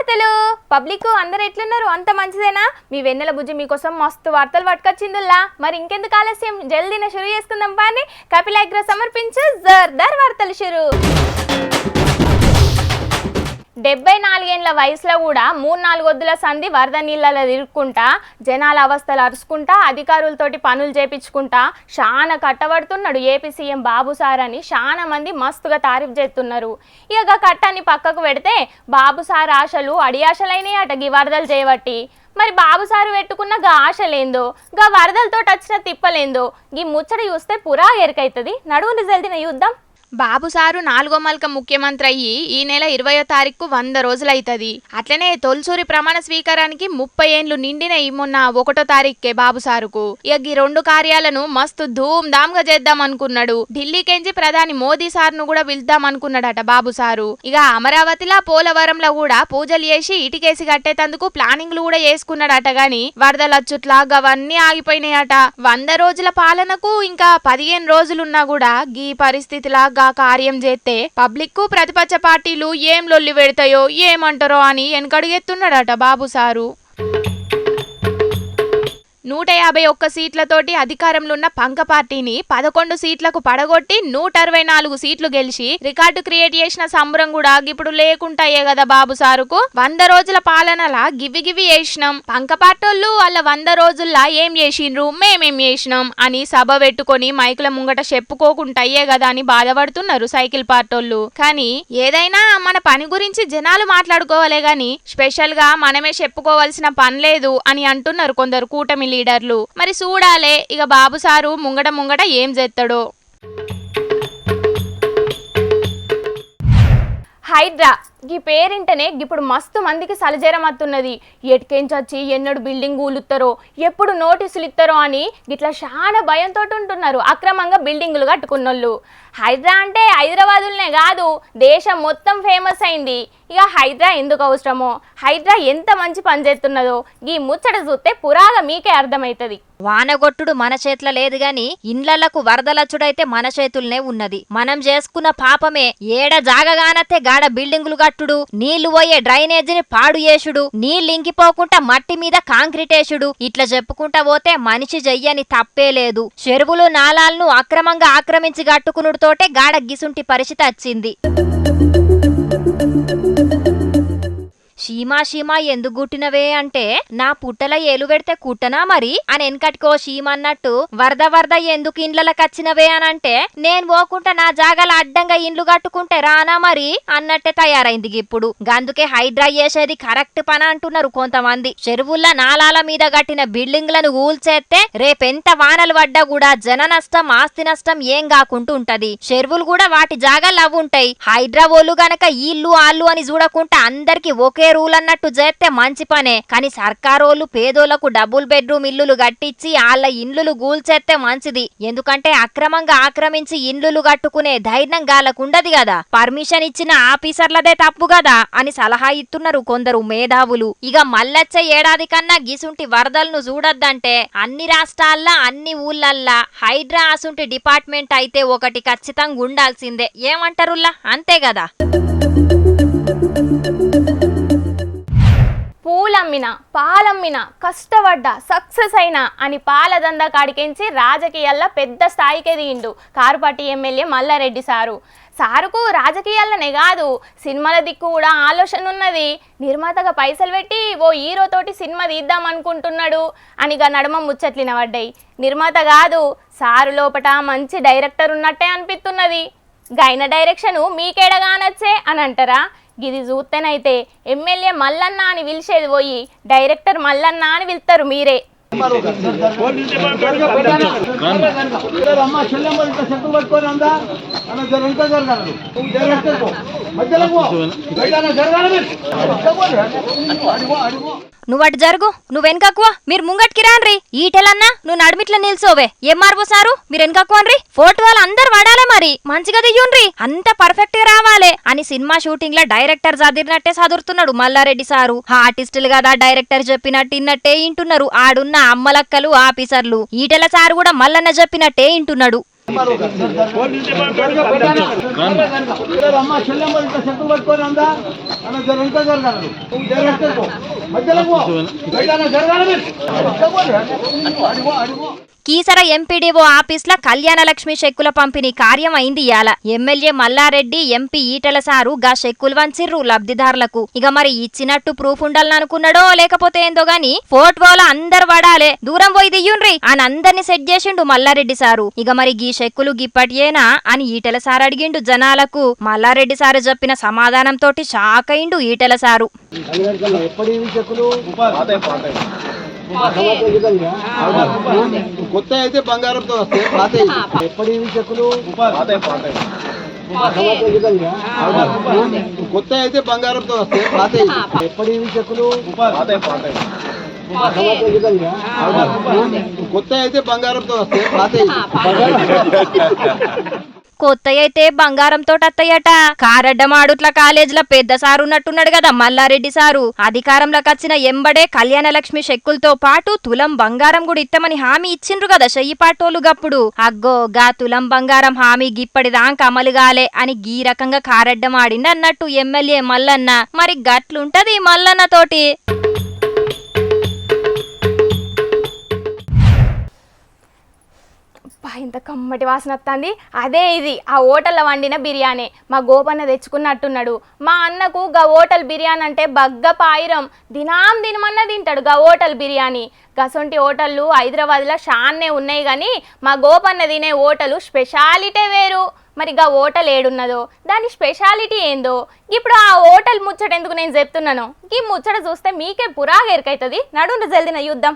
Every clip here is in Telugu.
వార్తలు పబ్లిక్ అందరూ ఎట్లున్నారు? అంత మంచిదేనా? మీ వెన్నెల బుజ్జి మీకోసం మస్తు వార్తలు పట్టుకొచ్చిందిలా. మరి ఇంకెందుకు ఆలస్యం, జల్దీనే షురు చేసుకుందాం పాని. కపిల్ అగ్రో సమర్పించు జోర్దార్ వార్తలు షురు. 74 ఏళ్ల వయసులో కూడా 3-4 వద్దుల సంధి వరద నీళ్ళలో తిరుక్కుంటా, జనాల అవస్థలు అరుచుకుంటా, అధికారులతోటి పనులు చేపించుకుంటా చాలా కట్టబడుతున్నాడు ఏపీ సీఎం బాబు సార్ అని చాలా మంది మస్తుగా తారీఫ్ చేస్తున్నారు. ఇక కట్టాన్ని పక్కకు పెడితే బాబు సార్ ఆశలు అడియాశలైనవి అట గీ వరదలు చేయబట్టి. మరి బాబు సారు పెట్టుకున్న గా ఆశలేందో, గా వరదలతో వచ్చిన తిప్పలేందో గీ ముచ్చట చూస్తే పురా ఎరికైతుంది. నడువుని జల్దిన యుద్ధం. బాబు సారు 4వ మల్క ముఖ్యమంత్రి అయ్యి ఈ నెల 20వ తారీఖు 100 రోజులైతుంది. అట్లనే తొలిసూరి ప్రమాణ స్వీకారానికి 30 ఏండ్లు నిండిన మొన్న 1వ తారీఖుకే బాబు సారుకు. ఇక ఈ 2 కార్యాలను మస్తు ధూమ్ ధామ్ గా చేద్దాం అనుకున్నాడు. ఢిల్లీకెంచి ప్రధాని మోదీ సార్ను కూడా పిలుద్దాం అనుకున్నాడట బాబు సారు. ఇక అమరావతిలో పోలవరంలో కూడా పూజలు చేసి ఇటుకేసి కట్టేటందుకు ప్లానింగ్లు కూడా చేసుకున్నాడట. గాని వరదలచ్చుట్లా గవన్నీ ఆగిపోయినాయట. 100 రోజుల పాలనకు ఇంకా 15 రోజులున్నా కూడా గీ పరిస్థితిలా కార్యం చేస్తే పబ్లిక్ ప్రతిపక్ష పార్టీలు ఏం లొల్లి పెడతాయో ఏమంటారో అని వెనకడుగెత్తున్నాడట బాబు సారు. 151 సీట్లతోటి అధికారంలో ఉన్న పంక పార్టీని 11 సీట్లకు పడగొట్టి 164 సీట్లు గెలిచి రికార్డు క్రియేట్ చేసిన సంబరం కూడా ఇప్పుడు లేకుంటాయే కదా బాబు సారుకు. 100 రోజుల పాలనలా గివి చేసినాం, పంక పార్టోళ్ళు వాళ్ళ 100 రోజుల్లా ఏం చేసిండ్రు, మేమేం చేసినాం అని సభ పెట్టుకొని మైకుల ముంగట చెప్పుకోకుంటాయే కదా అని బాధపడుతున్నారు సైకిల్ పార్టోళ్ళు. కానీ ఏదైనా మన పని గురించి జనాలు మాట్లాడుకోవాలే గాని స్పెషల్ గా మనమే చెప్పుకోవాల్సిన పని లేదు అని అంటున్నారు కొందరు కూటమి లీడర్లు. మరి చూడాలే ఇక బాబు సారు ముంగట ఏం చేస్తాడో. హైడ్రా ఈ పేరింటనే ఇప్పుడు మస్తు మందికి సలజేరం అత్తున్నది. ఎటుకెంచొచ్చి ఎన్నడు బిల్డింగ్ ఊలుతారో, ఎప్పుడు నోటీసులు ఇస్తారో అని గిట్లా చాలా భయంతో ఉంటున్నారు అక్రమంగా బిల్డింగులు కట్టుకున్నోళ్ళు. హైడ్రా అంటే హైదరాబాదులనే కాదు, దేశం మొత్తం ఫేమస్ అయింది. ఇక హైడ్రా ఎందుకు అవసరమో, హైడ్రా ఎంత మంచి పని చేస్తున్నదో ఈ ముచ్చట చూస్తే పురాగా మీకే అర్థమవుతుంది. వానగొట్టుడు మన చేతిలో లేదు గాని ఇండ్లకు వరదలచ్చుడైతే మన చేతుల్నే ఉన్నది. మనం చేసుకున్న పాపమే ఏడ జాగగానతే గాడ బిల్డింగులు కట్టుడు, నీళ్లు పోయే డ్రైనేజీని పాడు చేసుడు, నీళ్లు ఇంకిపోకుండా మట్టి మీద కాంక్రీట్ వేసుడు, ఇట్లా చెప్పుకుంటా పోతే మనిషి చెయ్యని తప్పే లేదు. చెరువులు నాలాలను అక్రమంగా ఆక్రమించి కట్టుకునుడుతోటే గాడ గిసుంటి పరిస్థితి వచ్చింది. షీమా ఎందుకు గుట్టినవే అంటే నా పుట్టల ఏలు పెడితే కుట్టనా మరి అని వెనకటికో షీమన్నట్టు వరద ఎందుకు ఇండ్లకచ్చినవే అనంటే నేను పోకుంటా నా జాగాల అడ్డంగా ఇండ్లు కట్టుకుంటే రానా మరి అన్నట్టే తయారైంది. ఇప్పుడు గందుకే హైడ్రా చేసేది కరెక్ట్ పని అంటున్నారు కొంతమంది. చెరువుల నాలాల మీద కట్టిన బిల్డింగ్లను ఊల్చేస్తే రేపెంత వానలు పడ్డా కూడా జన నష్టం ఆస్తి నష్టం ఏం కాకుండా ఉంటది. చెరువులు కూడా వాటి జాగాలు అవ్వుంటాయి. హైడ్రా ఓళ్ళు గనక ఇల్లు ఆళ్ళు అని చూడకుండా అందరికి ఒకే రూల్ అన్నట్టు చేస్తే మంచి పనే. కానీ సర్కారోళ్ళు పేదోళ్లకు డబుల్ బెడ్రూమ్ ఇల్లులు కట్టించి వాళ్ళ ఇండ్లు గూల్చేస్తే మంచిది. ఎందుకంటే అక్రమంగా ఆక్రమించి ఇండ్లు కట్టుకునే ధైర్యం గాలకుండది కదా. పర్మిషన్ ఇచ్చిన ఆఫీసర్లదే తప్పు కదా అని సలహా ఇస్తున్నారు కొందరు మేధావులు. ఇక మళ్ళొచ్చే ఏడాది కన్నా గిసుంటి వరదలను చూడొద్దంటే అన్ని రాష్ట్రాల్లో అన్ని ఊళ్ళల్లా హైడ్రా అసుంటి డిపార్ట్మెంట్ అయితే ఒకటి ఖచ్చితంగా ఉండాల్సిందే. ఏమంటారుల్లా? అంతే కదా. పూలమ్మినా పాలమ్మినా కష్టపడ్డా సక్సెస్ అయినా అని పాలదందా కాడికించి రాజకీయాల్లో పెద్ద స్థాయికే దిగిండు కారుపాటి ఎమ్మెల్యే మల్లారెడ్డి సారుకు రాజకీయాలనే కాదు సినిమాల దిక్కు కూడా ఆలోచన ఉన్నది. నిర్మాతగా పైసలు పెట్టి ఓ హీరోతోటి సినిమా తీద్దాం అనుకుంటున్నాడు అనిగా నడమ ముచ్చట్లిన పడ్డాయి. నిర్మాత కాదు సారు లోపట మంచి డైరెక్టర్ ఉన్నట్టే అనిపిస్తున్నది. గైన డైరెక్షను మీకేడగానొచ్చే అని అంటారా? గిది చూస్తేనైతే ఎమ్మెల్యే మల్లన్న అని పిలిచేది పోయి డైరెక్టర్ మల్లన్న అని పిలుస్తారు మీరే. నువ్వటు జరుగు, నువ్వెనకక్కువ, మీరు ముంగట్కి రాన్రి. ఈటెలన్నా నువ్వు నడిమిట్ల నిల్చోవే. ఏం మార్పోసారు మీరు వెనకక్కువన్రి. ఫోటో వాళ్ళు అందరు వాడాలే మరి, మంచిగా దియ్యుండ్రి, అంత పర్ఫెక్ట్ గా రావాలే అని సినిమా షూటింగ్ లో డైరెక్టర్ చదివినట్టే చదువుతున్నాడు మల్లారెడ్డి సారు. ఆర్టిస్టులు కదా డైరెక్టర్ చెప్పినట్టు ఇన్నట్టే ఇంటున్నారు ఆడున్న అమ్మలక్కలు ఆఫీసర్లు. ఈటెల సారు కూడా మల్లన్న చెప్పినట్టే ఇంటున్నాడు. కీసర ఎంపీడీఓ ఆఫీస్ ల కళ్యాణలక్ష్మి చెక్కుల పంపిణీ కార్యం అయింది ఇయాల. ఎమ్మెల్యే మల్లారెడ్డి, ఎంపీ ఈటెల సారు గా చెక్కులు వంచిర్రు లబ్ధిదారులకు. ఇక మరి ఇచ్చినట్టు ప్రూఫ్ ఉండాలని అనుకున్నాడో లేకపోతే ఏందో గాని ఫోటోలో అందరు పడాలే, దూరం పోయి దియ్యుండ్రి అని అందరిని సెట్ చేసిండు మల్లారెడ్డి సారు. ఇక మరి గీ చెక్కులు గిప్పటియేనా అని ఈటెల సారు అడిగిండు జనాలకు. మల్లారెడ్డి సారు చెప్పిన సమాధానం తోటి షాక్ అయిండు ఈటెల సారు. కొత్త అయితే బంగారంతో వస్తాయి, పాత ఎప్పటి చెక్కులు కొత్త అయితే బంగారంతో వస్తాయి, పాత ఎప్పటి చెక్కులు కొత్త అయితే బంగారంతో వస్తాయి, పాత కొత్త అయితే బంగారంతో అత్తయ్యట. కారడ్డమాడుట్ల కాలేజీల పెద్ద సారు ఉన్నట్టున్నాడు కదా మల్లారెడ్డి సారు. అధికారంలోకి వచ్చిన ఎంబడే కళ్యాణలక్ష్మి చెక్కులతో పాటు తులం బంగారం కూడా ఇత్తమని హామీ ఇచ్చిండ్రు కదా చెయ్యిపాటోలు గప్పుడు. అగ్గో గా తులం బంగారం హామీ గిప్పటిదాకా అమలుగాలే అని గీ రకంగా కారడ్డమాడిండి అన్నట్టు ఎమ్మెల్యే మల్లన్న. మరి గట్లుంటది మల్లన్న తోటి. ఇంత కమ్మటి వాసన వస్తుంది. అదే ఇది ఆ హోటల్లో వండిన బిర్యానీ మా గోపన్న తెచ్చుకున్నట్టున్నాడు. మా అన్నకు గా హోటల్ బిర్యానీ అంటే బగ్గ పాయిరం, దినమన్నా తింటాడు గా హోటల్ బిర్యానీ. గసొంటి హోటళ్ళు హైదరాబాద్లో షాన్నే ఉన్నాయి కానీ మా గోపన్న తినే హోటలు స్పెషాలిటీ వేరు. మరి గా హోటల్ ఏడున్నదో దాని స్పెషాలిటీ ఏందో ఇప్పుడు ఆ హోటల్ ముచ్చట ఎందుకు నేను చెప్తున్నాను. ఈ ముచ్చట చూస్తే మీకే పురాగా ఎరకైతుంది. నడుండ్రు జల్దిన యుద్ధం.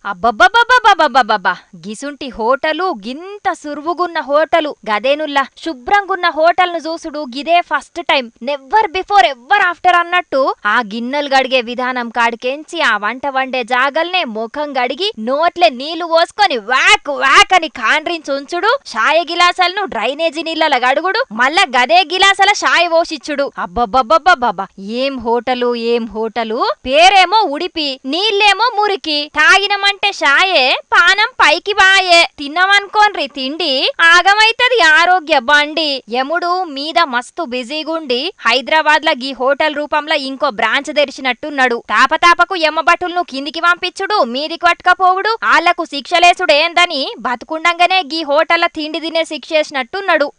అబ్బబ్బబ్బబ్బబ్బబ్బబ్బా గిసుంటి హోటలు, గింత సురువుగున్న హోటలు, గదేనుల్లా శుభ్రంగున్న హోటల్ ను చూసుడు గిదే first time. Never before ever after అన్నట్టు ఆ గిన్నెలు గడిగే విధానం కాడికెంచి ఆ వంట వండే జాగల్నే ముఖం గడిగి నోట్లే నీళ్లు పోసుకొని వాక్ వాక్ అని కాండ్రించి ఉంచుడు, షాయ గిలాసాలను డ్రైనేజీ నీళ్ళ గడుగుడు, మళ్ళా గదే గిలాసాల షాయ పోసిచ్చుడు. అబ్బబ్బబ్బబ్బబ్బా ఏం హోటలు ఏం హోటలు. పేరేమో ఉడిపి, నీళ్ళేమో మురికి, తాగినమంటే షాయే, పానం పైకి బాయే. తిన్నామనుకోన్రి తిండి ఆగమైతది ఆరోగ్య బండి. యముడు మీద మస్తు బిజీగుండి హైదరాబాద్ ల గీ హోటల్ రూపంలో ఇంకో బ్రాంచ్ తెరిచినట్టున్నాడు. తాపతాపకు యమ్మబటులను కిందికి పంపించుడు, మీదికి పట్టుకపోవుడు, ఆళ్లకు శిక్షలేసుడు ఏందని బతుకుండంగానే గీ హోటల్ల తిండి తినే శిక్షేసినట్టున్నాడు.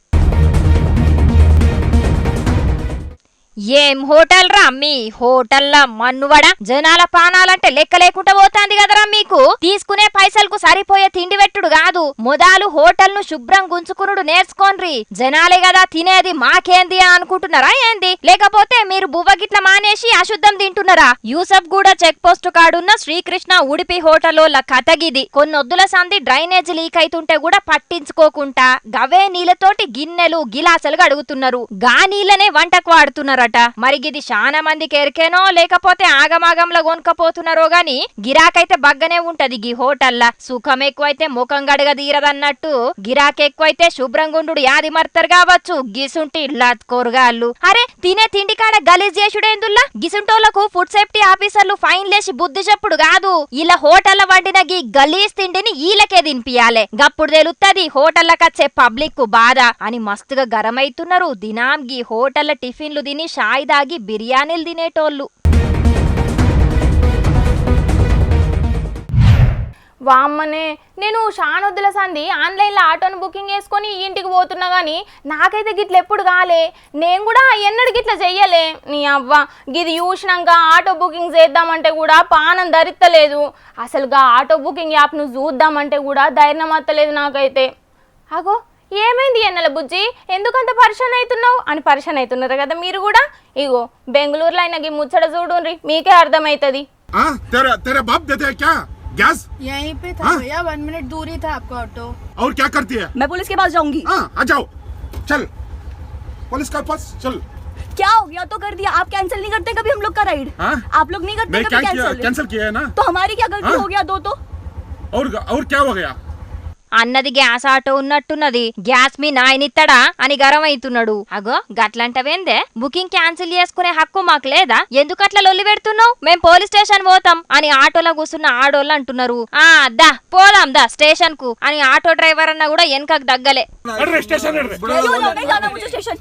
ఏం హోటల్ రా మీ హోటల్లా మన్నువడ. జనాల పానాలంటే లెక్క లేకుండా పోతాంది కదరా మీకు. తీసుకునే పైసలకు సరిపోయే తిండి పెట్టుడు కాదు, మొదలు హోటల్ ను శుభ్రం గుంచుకునుడు నేర్చుకోండ్రి. జనాలే కదా తినేది, మాకేంది అనుకుంటున్నారా ఏంది? లేకపోతే మీరు బువ్వగిట్ల మానేసి అశుద్ధం తింటున్నారా? యూసఫ్ గూడ చెక్ పోస్ట్ కాడున్న శ్రీకృష్ణ ఉడిపి హోటలోళ్ళ కథగిది. కొన్నొద్దుల సంది డ్రైనేజ్ లీక్ అయితుంటే కూడా పట్టించుకోకుండా గవే నీళ్లతోటి గిన్నెలు గిలాసలు గడుగుతున్నారు. గా నీళ్ళనే వంటకు వాడుతున్నారట. మరి గిది చాలా మందికి ఎరికేనో లేకపోతే ఆగమాగంలో కొనుక్కపోతున్నారో గాని గిరాకైతే బగ్గనే ఉంటది గీ హోటల్లా. సుఖం ఎక్కువైతే ముఖం గడగ తీరదన్నట్టు గిరాకెక్కువైతే శుభ్రంగుండు యాది మర్తరు కావచ్చు గిసుంటి లత్కోరుగాళ్ళు. అరే తినే తిండి కాడ గలీజ్ చేసుడేందుల్లా. గిసుంటోళ్లకు ఫుడ్ సేఫ్టీ ఆఫీసర్లు ఫైన్ లేసి బుద్ధి చెప్పుడు కాదు, ఇలా హోటల్ల వండిన గీ గలీజ్ తిండిని ఈలకే తినిపియాలే. గప్పుడు తెలుత్తది హోటల్లకచ్చే పబ్లిక్ కు బాధ అని మస్తుగా గరమైతున్నారు. దినాం గీ హోటల్ల టిఫిన్లు తిని షాయి దాగి బిర్యానీలు తినేటోళ్ళు. వామ్మనే నేను షానొద్దుల సంది ఆన్లైన్లో ఆటోను బుకింగ్ చేసుకొని ఇంటికి పోతున్నా కానీ నాకైతే గిట్ల ఎప్పుడు కాలే. నేను కూడా ఎన్నడు గిట్ల చెయ్యలే. నీ అవ్వ గిది చూసినాక ఆటో బుకింగ్ చేద్దామంటే కూడా పానం ధరిత్తలేదు. అసలుగా ఆటో బుకింగ్ యాప్ను చూద్దామంటే కూడా ధైర్యం అత్తలేదు నాకైతే. అగో ఏమైంది ఎన్నెల బుజ్జి, ఎందుకంత పరిశాన్ అవుతున్నావు అని పరిశాన్ అవుతున్నారు కదా మీరు కూడా. ఇగో బెంగళూరులో అయినా ఈ ముచ్చట చూడుండ్రి, మీకే అర్థమవుతుంది. गैस यहीं पे था भैया, 1 मिनट दूरी था आपका ऑटो। और क्या करती है? मैं पुलिस के पास जाऊंगी। आ जाओ, चल पुलिस के पास चल। क्या हो गया तो कर दिया, आप कैंसिल नहीं करते कभी हम लोग का राइड? आप लोग नहीं करते कभी कैंसिल? कैंसिल किया है ना, तो हमारी क्या गलती हो गया? दो तो और क्या हो गया? అన్నది గ్యాస్ ఆటో ఉన్నట్టున్నది, గ్యాస్ మీ నాయనిత్తడా అని గరమైతున్నాడు. అగో గట్లంటవేందే, బుకింగ్ క్యాన్సిల్ చేసుకునే హక్కు మాకు లేదా? ఎందుకట్లా లొల్లి పెడుతున్నావు? మేం పోలీస్ స్టేషన్ పోతాం అని ఆటోలో కూర్చున్న ఆడోళ్ళు అంటున్నారు. దా పోదాం దా స్టేషన్ కు అని ఆటో డ్రైవర్ అన్న కూడా వెనకకు దగ్గలే. नहीं जाना मुझे स्टेशन।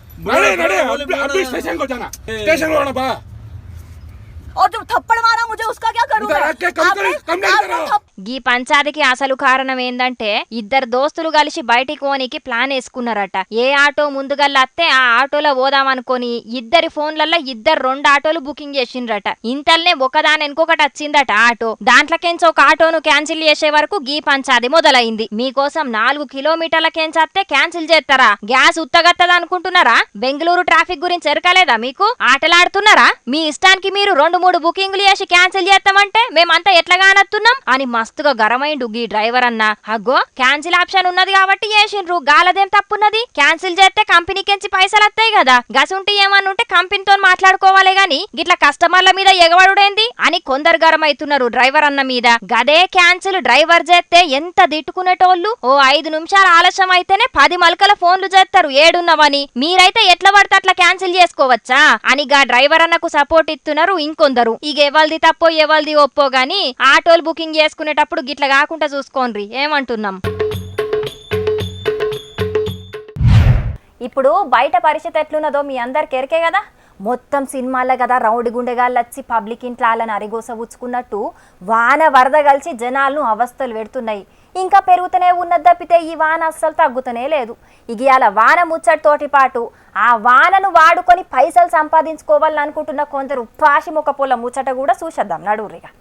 और जो थप्पड़ मारा मुझे उसका क्या करूं मैं? గీ పంచాదికి అసలు కారణం ఏందంటే ఇద్దరు దోస్తులు కలిసి బయటికి పోనీకి ప్లాన్ వేసుకున్నారట. ఏ ఆటో ముందుగల్లత్తే ఆ ఆటోలో పోదామనుకొని ఇద్దరి ఫోన్లలో ఇద్దరు 2 ఆటోలు బుకింగ్ చేసిండ్రట. ఇంతల్నే ఒకదాని ఇంకొకటి వచ్చిందట ఆటో. దాంట్లోకెంచి ఒక ఆటోను క్యాన్సిల్ చేసే వరకు గీ పంచాది మొదలైంది. మీకోసం 4 కిలోమీటర్లకెంచత్తే క్యాన్సిల్ చేస్తారా? గ్యాస్ ఉత్తగత్తదనుకుంటున్నారా? బెంగళూరు ట్రాఫిక్ గురించి ఎరకలేదా మీకు? ఆటలాడుతున్నారా? మీ ఇష్టానికి మీరు 2-3 బుకింగ్లు చేసి క్యాన్సిల్ చేస్తామంటే మేమంతా ఎట్లా కానత్తున్నాం అని మస్తుగా గరమైండు గీ డ్రైవర్ అన్న. అగ్గో క్యాన్సిల్ ఆప్షన్ ఉన్నది కాబట్టి చేసిండ్రు, గాలదేం తప్పున్నది? క్యాన్సిల్ చేస్తే కంపెనీకెంచి పైసలు వస్తాయి కదా, గసుంటి ఏమన్నుంటే కంపెనీతో మాట్లాడుకోవాలి గాని గిట్లా కస్టమర్ల మీద ఎగవడుడేంది అని కొందరు గరమైతున్నారు డ్రైవర్ అన్న మీద. గదే క్యాన్సిల్ డ్రైవర్ చేస్తే ఎంత దిట్టుకునేటోళ్ళు. ఓ 5 నిమిషాలు ఆలస్యం అయితేనే 10 మలకల ఫోన్లు చేస్తారు ఏడున్నవని. మీరైతే ఎట్లా పడితే అట్లా క్యాన్సిల్ చేసుకోవచ్చా అని గా డ్రైవర్ అన్నకు సపోర్ట్ ఇస్తున్నారు ఇంకొందరు. ఇక ఎవల్ది తప్పో ఎవల్ది ఒప్పో గాని ఆటోలు బుకింగ్ చేసుకునేటప్పుడు గిట్ల కాకుండా చూసుకోండి ఏమంటున్నాం. ఇప్పుడు బయట పరిస్థితి ఎట్లున్నదో మీ అందరికి ఎరికే కదా. మొత్తం సినిమాల్లో కదా రౌండ్ గుండెగాళ్ళు వచ్చి పబ్లిక్ ఇంట్లో వాళ్ళని అరిగోస ఉచ్చుకున్నట్టు వాన వరద కలిసి జనాలను అవస్థలు పెడుతున్నాయి. ఇంకా పెరుగుతూనే ఉన్నది తప్పితే ఈ వాన అస్సలు తగ్గుతూనే లేదు. ఇవాళ వాన ముచ్చటితోటి పాటు ఆ వానను వాడుకొని పైసలు సంపాదించుకోవాలని అనుకుంటున్న కొందరు పాశిముఖ పొల ముచ్చట కూడా చూసేద్దాం నడువురిగా.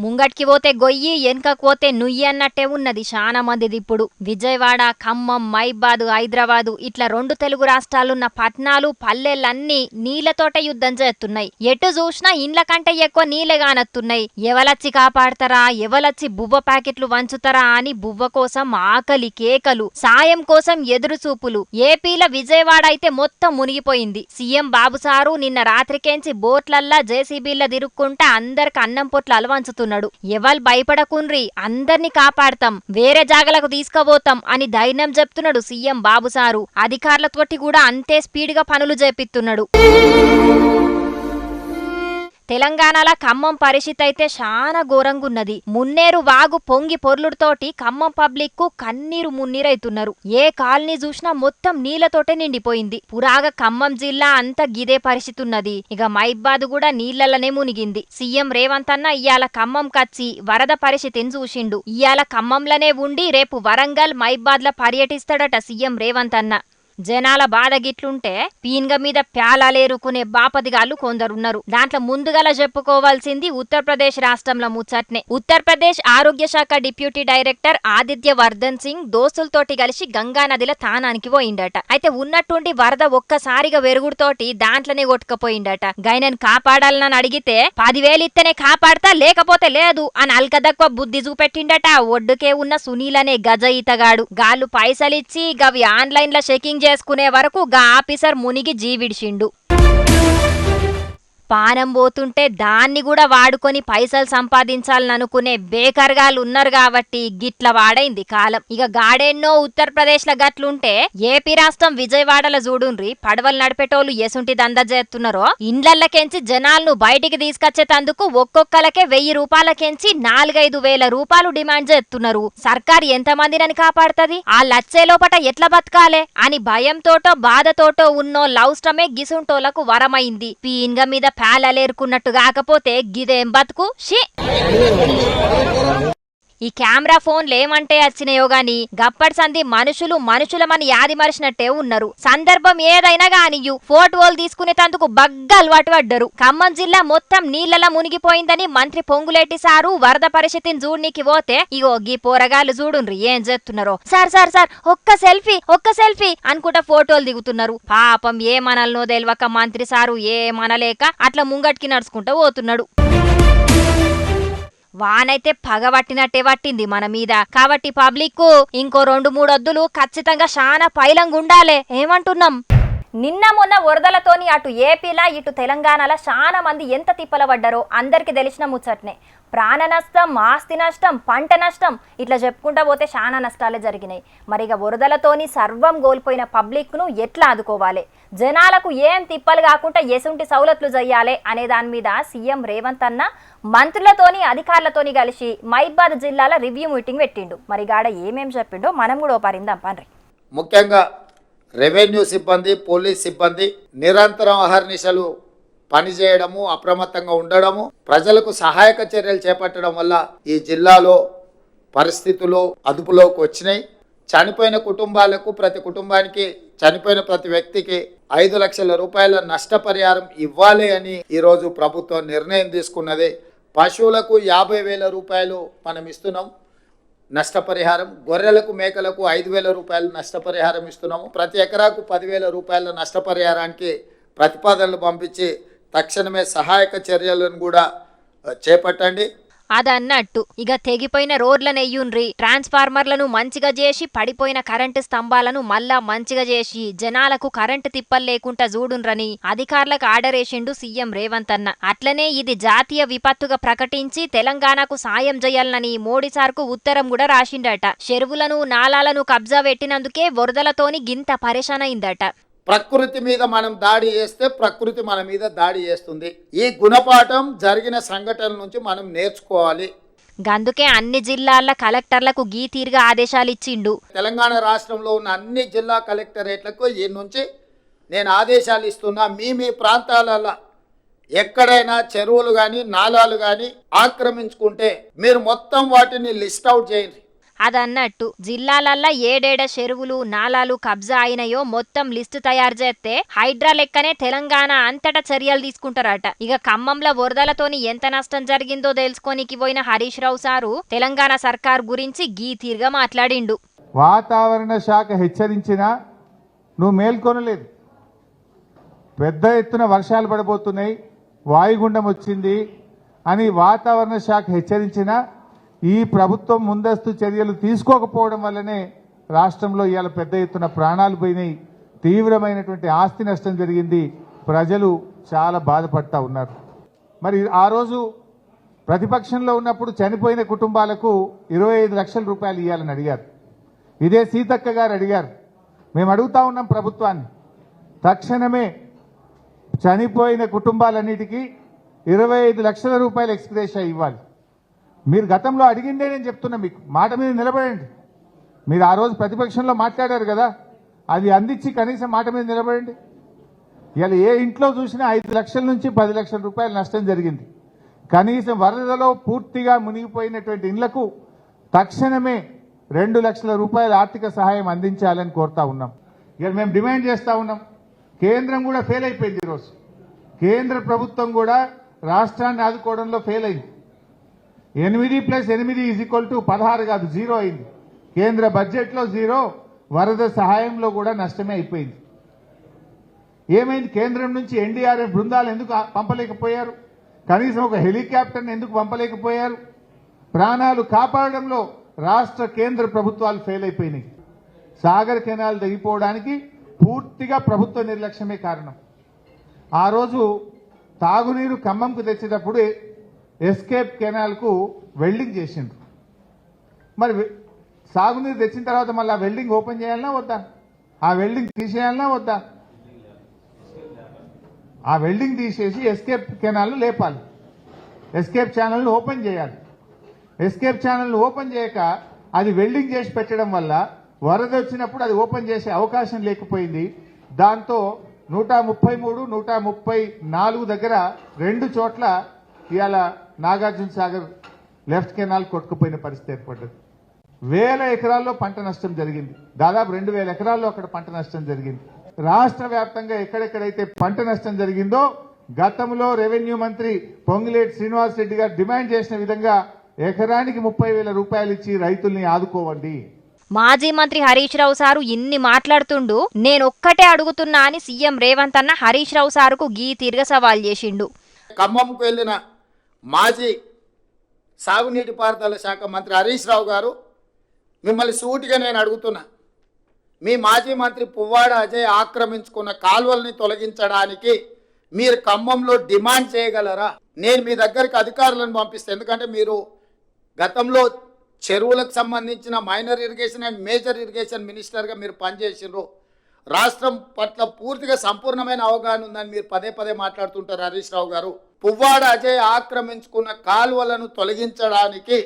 ముంగట్కి పోతే గొయ్యి వెనకకు పోతే నుయ్యి అన్నట్టే ఉన్నది చాలా మందిది ఇప్పుడు. విజయవాడ, ఖమ్మం, మైబాద్, హైదరాబాదు ఇట్లా 2 తెలుగు రాష్ట్రాలున్న పట్నాలు పల్లెలన్నీ నీళ్లతోటే యుద్ధం చేస్తున్నాయి. ఎటు చూసినా ఇండ్ల కంటే ఎక్కువ నీళ్లే కానత్తున్నాయి. ఎవలచ్చి కాపాడతారా, ఎవలచ్చి బువ్వ ప్యాకెట్లు వంచుతారా అని బువ్వ కోసం ఆకలి కేకలు, సాయం కోసం ఎదురు చూపులు. ఏపీల విజయవాడ అయితే మొత్తం మునిగిపోయింది. సీఎం బాబు సారు నిన్న రాత్రికేంచి బోట్లల్లా జేసీబీల తిరుక్కుంటా అందరికి అన్నం పొట్లు వంచుతున్నారు. ఎవల్ భయపడకుండ్రి, అందర్ని కాపాడతాం, వేరే జాగలకు తీసుకుపోతాం అని ధైర్యం చెప్తున్నాడు సీఎం బాబు సారు. అధికారులతోటి కూడా అంతే స్పీడ్ గా పనులు చేపిస్తున్నాడు. తెలంగాణలో ఖమ్మం పరిస్థితి అయితే చాలా ఘోరంగున్నది. మున్నేరు వాగు పొంగి పొర్లుడుతోటి ఖమ్మం పబ్లిక్ కు కన్నీరు మున్నీరైతున్నారు. ఏ కాలనీ చూసినా మొత్తం నీళ్లతోటే నిండిపోయింది. పురాగా ఖమ్మం జిల్లా అంతా గిదే పరిస్థితి ఉన్నది. ఇక మైబాద్ కూడా నీళ్లనే మునిగింది. సీఎం రేవంత్ అన్న ఇయాల ఖమ్మం కచ్చి వరద పరిస్థితిని చూసిండు. ఇయాల ఖమ్మంలోనే ఉండి రేపు వరంగల్, మైబాద్ ల పర్యటిస్తాడట సీఎం రేవంత్ అన్న. జనాల బాధ గిట్లుంటే పీన్గ మీద ప్యాలాలేరుకునే బాపదిగాళ్ళు కొందరున్నారు. దాంట్లో ముందుగల చెప్పుకోవాల్సింది ఉత్తరప్రదేశ్ రాష్ట్రంలో ముచ్చట్నే. ఉత్తరప్రదేశ్ ఆరోగ్య శాఖ డిప్యూటీ డైరెక్టర్ ఆదిత్య వర్ధన్ సింగ్ దోస్తులతోటి కలిసి గంగా నదిలో తానానికి పోయిండట. అయితే ఉన్నట్టుండి వరద ఒక్కసారిగా వెరుగుడుతోటి దాంట్లోనే కొట్టుకపోయిండట. గైనని కాపాడాలని అడిగితే 10,000 ఇస్తేనే కాపాడతా లేకపోతే లేదు అని అల్కదక్కువ బుద్ధి చూపెట్టిండట. ఒడ్డుకే ఉన్న సునీల్ అనే గజ ఈతగాడు. గాళ్ళు పైసలిచ్చి గవి ఆన్లైన్ లో చెకింగ్ చేసుకునే వరకు గా ఆఫీసర్ మునిగి జీవిడిచిండు. పానం పోతుంటే దాన్ని కూడా వాడుకొని పైసలు సంపాదించాలని అనుకునే బేకర్గాళ్ళు ఉన్నారు కాబట్టి గిట్ల వాడైంది కాలం. ఇక గాడెన్నో ఉత్తరప్రదేశ్ ల గట్లుంటే ఏపీ రాష్ట్రం విజయవాడల చూడుండ్రి పడవలు నడిపేటోళ్ళు ఎసుంటి దంద చేస్తున్నారో. ఇండ్లకెంచి జనాలను బయటికి తీసుకొచ్చేటందుకు ఒక్కొక్కలకే 1000 రూపాయలకెంచి 4-5 వేల రూపాయలు డిమాండ్ చేస్తున్నారు. సర్కారు ఎంతమందినని కాపాడుతుంది? ఆ లచ్చే లోపట ఎట్లా బతకాలే అని భయంతోటో బాధతోటో ఉన్నో లౌస్టమే గిసుంటోలకు వరమైంది. పీన్గ మీద ప్యాలలేరుకున్నట్టు కాకపోతే గిదేం బతుకు షీ. ఈ కెమెరా ఫోన్లు ఏమంటే వచ్చినాయో గాని గప్పటి సంది మనుషులమని యాది మరిచినట్టే ఉన్నారు. సందర్భం ఏదైనా గానియు ఫోటోలు తీసుకునేటందుకు బగ్గా అలవాటు పడ్డరు. ఖమ్మం జిల్లా మొత్తం నీళ్లలా మునిగిపోయిందని మంత్రి పొంగులేటి సారు వరద పరిస్థితిని చూడనీకి పోతే ఇగో గీ పోరగాళ్ళు చూడుండ్రి ఏం చేస్తున్నారో. సార్ ఒక్క సెల్ఫీ అనుకుంటా ఫోటోలు దిగుతున్నారు. పాపం ఏమనలనో తెలవక మంత్రి సారు ఏమనలేక అట్లా ముంగట్కి నడుచుకుంటూ పోతున్నాడు. వానైతే పగబట్టినట్టే పట్టింది మన మీద. కాబట్టి పబ్లిక్ ఇంకో 2-3 వద్దులు ఖచ్చితంగా చాలా పైలంగుండాలే ఏమంటున్నాం. నిన్న మొన్న వరదలతోని అటు ఏపీలా ఇటు తెలంగాణలో చాలా మంది ఎంత తిప్పల పడ్డారో అందరికీ తెలిసిన ముచ్చట్నే. ప్రాణ నష్టం, ఆస్తి నష్టం, పంట నష్టం ఇట్లా చెప్పుకుంటా పోతే చాలా నష్టాలే జరిగినాయి. మరి ఇక వరదలతోని సర్వం కోల్పోయిన పబ్లిక్ను ఎట్లా ఆదుకోవాలి, జనాలకు ఏం తిప్పలు కాకుండా ఎసుంటి సౌలతులు చేయాలి అనే దాని మీద సీఎం రేవంత్ అన్న మంత్రులతోని అధికారులతోని కలిసి మహబూబాబాద్ జిల్లాలో రివ్యూ మీటింగ్ పెట్టిండు. మరి గాడ ఏమేం చెప్పిండో మనం కూడా ఓపరిందాం పండ్రి. ముఖ్యంగా రెవెన్యూ సిబ్బంది, పోలీస్ సిబ్బంది నిరంతరం అహర్నిశలు పనిచేయడము, అప్రమత్తంగా ఉండడము, ప్రజలకు సహాయక చర్యలు చేపట్టడం వల్ల ఈ జిల్లాలో పరిస్థితులు అదుపులోకి వచ్చినాయి. చనిపోయిన కుటుంబాలకు, ప్రతి కుటుంబానికి, చనిపోయిన ప్రతి వ్యక్తికి 5 లక్షల రూపాయల నష్టపరిహారం ఇవ్వాలి అని ఈరోజు ప్రభుత్వం నిర్ణయం తీసుకున్నది. పశువులకు 50,000 రూపాయలు మనం ఇస్తున్నాం నష్టపరిహారం, గొర్రెలకు, మేకలకు 5,000 రూపాయలు నష్టపరిహారం ఇస్తున్నాము. ప్రతి ఎకరాకు 10,000 రూపాయల నష్టపరిహారానికి ప్రతిపాదనలు పంపించి తక్షణమే సహాయక చర్యలను కూడా చేపట్టండి. అదన్నట్టు ఇక తెగిపోయిన రోడ్లను ఎయ్యుండ్రి, ట్రాన్స్ఫార్మర్లను మంచిగా చేసి పడిపోయిన కరెంటు స్తంభాలను మళ్ళా మంచిగా చేసి జనాలకు కరెంటు తిప్పలు లేకుండా చూడుండ్రని అధికారులకు ఆర్డర్ వేసిండు సీఎం రేవంత్ అన్న. అట్లనే ఇది జాతీయ విపత్తుగా ప్రకటించి తెలంగాణకు సాయం చేయాలని మోడీ సార్కు ఉత్తరం కూడా రాసిండట. చెరువులను, నాలాలను కబ్జా పెట్టినందుకే వరదలతోని గింత పరేషాన్ అయిందట. ప్రకృతి మీద మనం దాడి చేస్తే ప్రకృతి మన మీద దాడి చేస్తుంది. ఈ గుణపాఠం జరిగిన సంఘటనల నుంచి మనం నేర్చుకోవాలి. గందుకే అన్ని జిల్లాల కలెక్టర్లకు గీ తీరుగా ఆదేశాలు ఇచ్చిండు. తెలంగాణ రాష్ట్రంలో ఉన్న అన్ని జిల్లా కలెక్టరేట్లకు ఈ నుంచి నేను ఆదేశాలు ఇస్తున్నా. మీ ప్రాంతాలలో ఎక్కడైనా చెరువులు కానీ, నాలాలు కానీ ఆక్రమించుకుంటే మీరు మొత్తం వాటిని లిస్ట్ అవుట్ చేయండి. అదన్నట్టు జిల్లాలల్లా ఏడేడ చెరువులు, నాలాలు కబ్జా అయినాయో మొత్తం లిస్టు తయారు చేస్తే హైడ్రా లెక్కనే తెలంగాణ అంతటా చర్యలు తీసుకుంటారట. ఇక ఖమ్మంలో వరదలతోని ఎంత నష్టం జరిగిందో తెలుసుకోనికి పోయిన హరీష్ రావు సారు తెలంగాణ సర్కార్ గురించి గీ తీరుగా మాట్లాడిండు. వాతావరణ శాఖ హెచ్చరించినా నువ్వు మేల్కొనలేదు. పెద్ద ఎత్తున వర్షాలు పడబోతున్నాయి, వాయుగుండం వచ్చింది అని వాతావరణ శాఖ హెచ్చరించినా ఈ ప్రభుత్వం ముందస్తు చర్యలు తీసుకోకపోవడం వల్లనే రాష్ట్రంలో ఇవాళ పెద్ద ఎత్తున ప్రాణాలు పోయినాయి, తీవ్రమైనటువంటి ఆస్తి నష్టం జరిగింది, ప్రజలు చాలా బాధపడతా ఉన్నారు. మరి ఆ రోజు ప్రతిపక్షంలో ఉన్నప్పుడు చనిపోయిన కుటుంబాలకు 25 లక్షల రూపాయలు ఇవ్వాలని అడిగారు. ఇదే సీతక్క గారు అడిగారు. మేము అడుగుతా ఉన్నాం ప్రభుత్వాన్ని, తక్షణమే చనిపోయిన కుటుంబాలన్నిటికీ 25 లక్షల రూపాయలు ఎక్స్గ్రేషియా ఇవ్వాలి. మీరు గతంలో అడిగిందే నేను చెప్తున్నా, మీకు మాట మీద నిలబడండి. మీరు ఆ రోజు ప్రతిపక్షంలో మాట్లాడారు కదా, అది అందించి కనీసం మాట మీద నిలబడండి. ఇలా ఏ ఇంట్లో చూసినా 5 లక్షల నుంచి 10 లక్షల రూపాయల నష్టం జరిగింది. కనీసం వరదలో పూర్తిగా మునిగిపోయినటువంటి ఇళ్లకు తక్షణమే 2 లక్షల రూపాయల ఆర్థిక సహాయం అందించాలని కోరుతా ఉన్నాం. ఇక మేము డిమాండ్ చేస్తూ ఉన్నాం. కేంద్రం కూడా ఫెయిల్ అయిపోయింది. ఈరోజు కేంద్ర ప్రభుత్వం కూడా రాష్ట్రాన్ని ఆదుకోవడంలో ఫెయిల్ అయింది. 8+8 = 16 కాదు, 0 అయింది. కేంద్ర బడ్జెట్లో 0, వరద సహాయంలో కూడా నష్టమే అయిపోయింది. ఏమైంది? కేంద్రం నుంచి ఎన్డీఆర్ఎఫ్ బృందాలు ఎందుకు పంపలేకపోయారు? కనీసం ఒక హెలికాప్టర్ని ఎందుకు పంపలేకపోయారు? ప్రాణాలు కాపాడడంలో రాష్ట్ర కేంద్ర ప్రభుత్వాలు ఫెయిల్ అయిపోయినాయి. సాగర్ కెనాల్ తెగిపోవడానికి పూర్తిగా ప్రభుత్వ నిర్లక్ష్యమే కారణం. ఆ రోజు తాగునీరు ఖమ్మంకు తెచ్చేటప్పుడు ఎస్కేప్ కెనాల్కు వెల్డింగ్ చేసిండ్రు. మరి సాగునీరు తెచ్చిన తర్వాత మళ్ళీ ఆ వెల్డింగ్ ఓపెన్ చేయాలన్నా వద్దా? ఆ వెల్డింగ్ తీసేయాలన్నా వద్దా? ఆ వెల్డింగ్ తీసేసి ఎస్కేప్ కెనాల్ను లేపాలి, ఎస్కేప్ ఛానల్ను ఓపెన్ చేయాలి. ఎస్కేప్ ఛానల్ను ఓపెన్ చేయక అది వెల్డింగ్ చేసి పెట్టడం వల్ల వరద వచ్చినప్పుడు అది ఓపెన్ చేసే అవకాశం లేకపోయింది. దాంతో 133, 134 దగ్గర 2 చోట్ల ఇవాళ నాగార్జున సాగర్ లెఫ్ట్ కెనాల్ కొట్టుకుపోయిన పరిస్థితి ఏర్పడ్డది. 1000 ఎకరాల్లో పంట నష్టం జరిగింది. దాదాపు 2000 ఎకరాల్లో అక్కడ పంట నష్టం జరిగింది. రాష్ట్ర వ్యాప్తంగా ఎక్కడెక్కడైతే పంట నష్టం జరిగిందో గతంలో రెవెన్యూ మంత్రి పొంగులేటి శ్రీనివాస్ రెడ్డి గారు డిమాండ్ చేసిన విధంగా ఎకరానికి 30,000 రూపాయలు ఇచ్చి రైతుల్ని ఆదుకోవండి. మాజీ మంత్రి హరీష్ రావు సారు ఇన్ని మాట్లాడుతుండు, నేనొక్కటే అడుగుతున్నా అని సీఎం రేవంత్ అన్న హరీష్ రావు సారుకు గీ తీరుగా సవాల్ చేసిండు. ఖమ్మంకు వెళ్ళిన మాజీ సాగునీటి పారుదల శాఖ మంత్రి హరీష్ రావు గారు, మిమ్మల్ని సూటిగా నేను అడుగుతున్నా, మీ మాజీ మంత్రి పువ్వాడ అజయ్ ఆక్రమించుకున్న కాలువల్ని తొలగించడానికి మీరు ఖమ్మంలో డిమాండ్ చేయగలరా? నేను మీ దగ్గరికి అధికారులను పంపిస్తాను. ఎందుకంటే మీరు గతంలో చెరువులకు సంబంధించిన minor irrigation and major irrigation మినిస్టర్గా మీరు పనిచేసినారు. రాష్ట్రం పట్ల పూర్తిగా సంపూర్ణమైన అవగాహన ఉందని మీరు పదే పదే మాట్లాడుతుంటారు హరీష్ రావు గారు. పువ్వాడ అజయ్ ఆక్రమించుకున్న కాలువలను తొలగించడానికి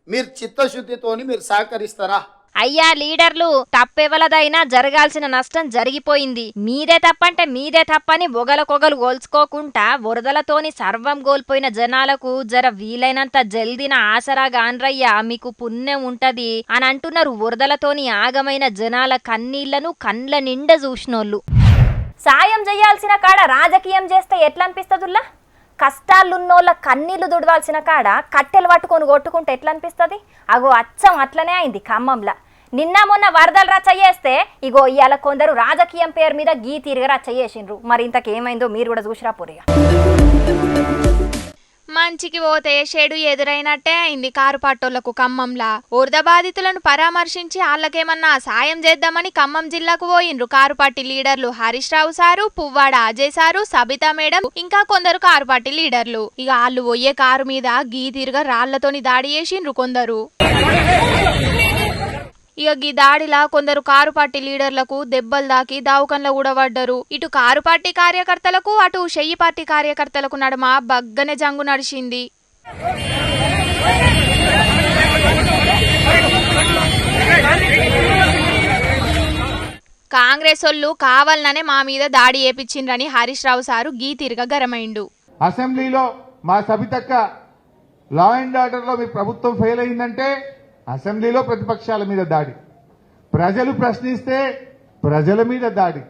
మీరు చిత్తశుద్ధితోని మీరు సహకరిస్తారా? అయ్యా లీడర్లు, తప్పెవలదైనా జరగాల్సిన నష్టం జరిగిపోయింది. మీదే తప్పంటే మీదే తప్పని ఒగలకొగలు గోల్చుకోకుండా వరదలతోని సర్వం కోల్పోయిన జనాలకు జర వీలైనంత జల్దిన ఆసరాగా ఆన్రయ్యా, మీకు పుణ్యం ఉంటది అని అంటున్నారు వరదలతోని ఆగమైన జనాల కన్నీళ్లను కండ్ల నిండా చూసినోళ్ళు. సాయం చేయాల్సిన కాడ రాజకీయం చేస్తే ఎట్లా అనిపిస్తుందిలా? కష్టాలున్నోళ్ళ కన్నీళ్లు దుడవాల్సిన కాడ కట్టెలు పట్టుకొని కొట్టుకుంటే ఎట్లా అనిపిస్తుంది? అగో అచ్చం అట్లనే అయింది ఖమ్మంలో. నిన్న మొన్న వరదలు రచ్చ చేస్తే ఇగో ఇవాళ కొందరు రాజకీయం పేరు మీద గీ తీరుగా రచ్చ చేసిండ్రు. మరి ఇంతకేమైందో మీరు కూడా చూసిరా పోరిగా. మంచికి పోతే చెడు ఎదురైనట్టే అయింది కారు పట్టోళ్లకు ఖమ్మంలా. వరద బాధితులను పరామర్శించి వాళ్ళకేమన్నా సాయం చేద్దామని ఖమ్మం జిల్లాకు పోయిండ్రు కారు పార్టీ లీడర్లు Harish Rao sir, Puvvada Ajay sir, Sabitha madam, ఇంకా కొందరు కారు పార్టీ లీడర్లు. ఇక వాళ్ళు పోయే కారు మీద గీ తీరుగా రాళ్లతోని దాడి చేసిండ్రు కొందరు. ఇక ఈ దాడిలా కొందరు కారు పార్టీ లీడర్లకు దెబ్బలు దాకి దావకంలో కూడా పడ్డారు. ఇటు కారు పార్టీ కార్యకర్తలకు అటు షెయ్యి పార్టీ కార్యకర్తలకు నడుమ బగ్గనే జంగు నడిచింది. కాంగ్రెస్ వాళ్ళు కావాలనే మా మీద దాడి చేపించిండ్రని హరీష్ రావు సారు గీ తిరగ గరమైండు. అసెంబ్లీలో మా సబితక్క లా అండ్ ఆర్డర్లో మీ ప్రభుత్వం ఫెయిల్ అయిందంటే అసెంబ్లీలో ప్రతిపక్షాల మీద దాడి, ప్రజలు ప్రశ్నిస్తే ప్రజల మీద దాడి,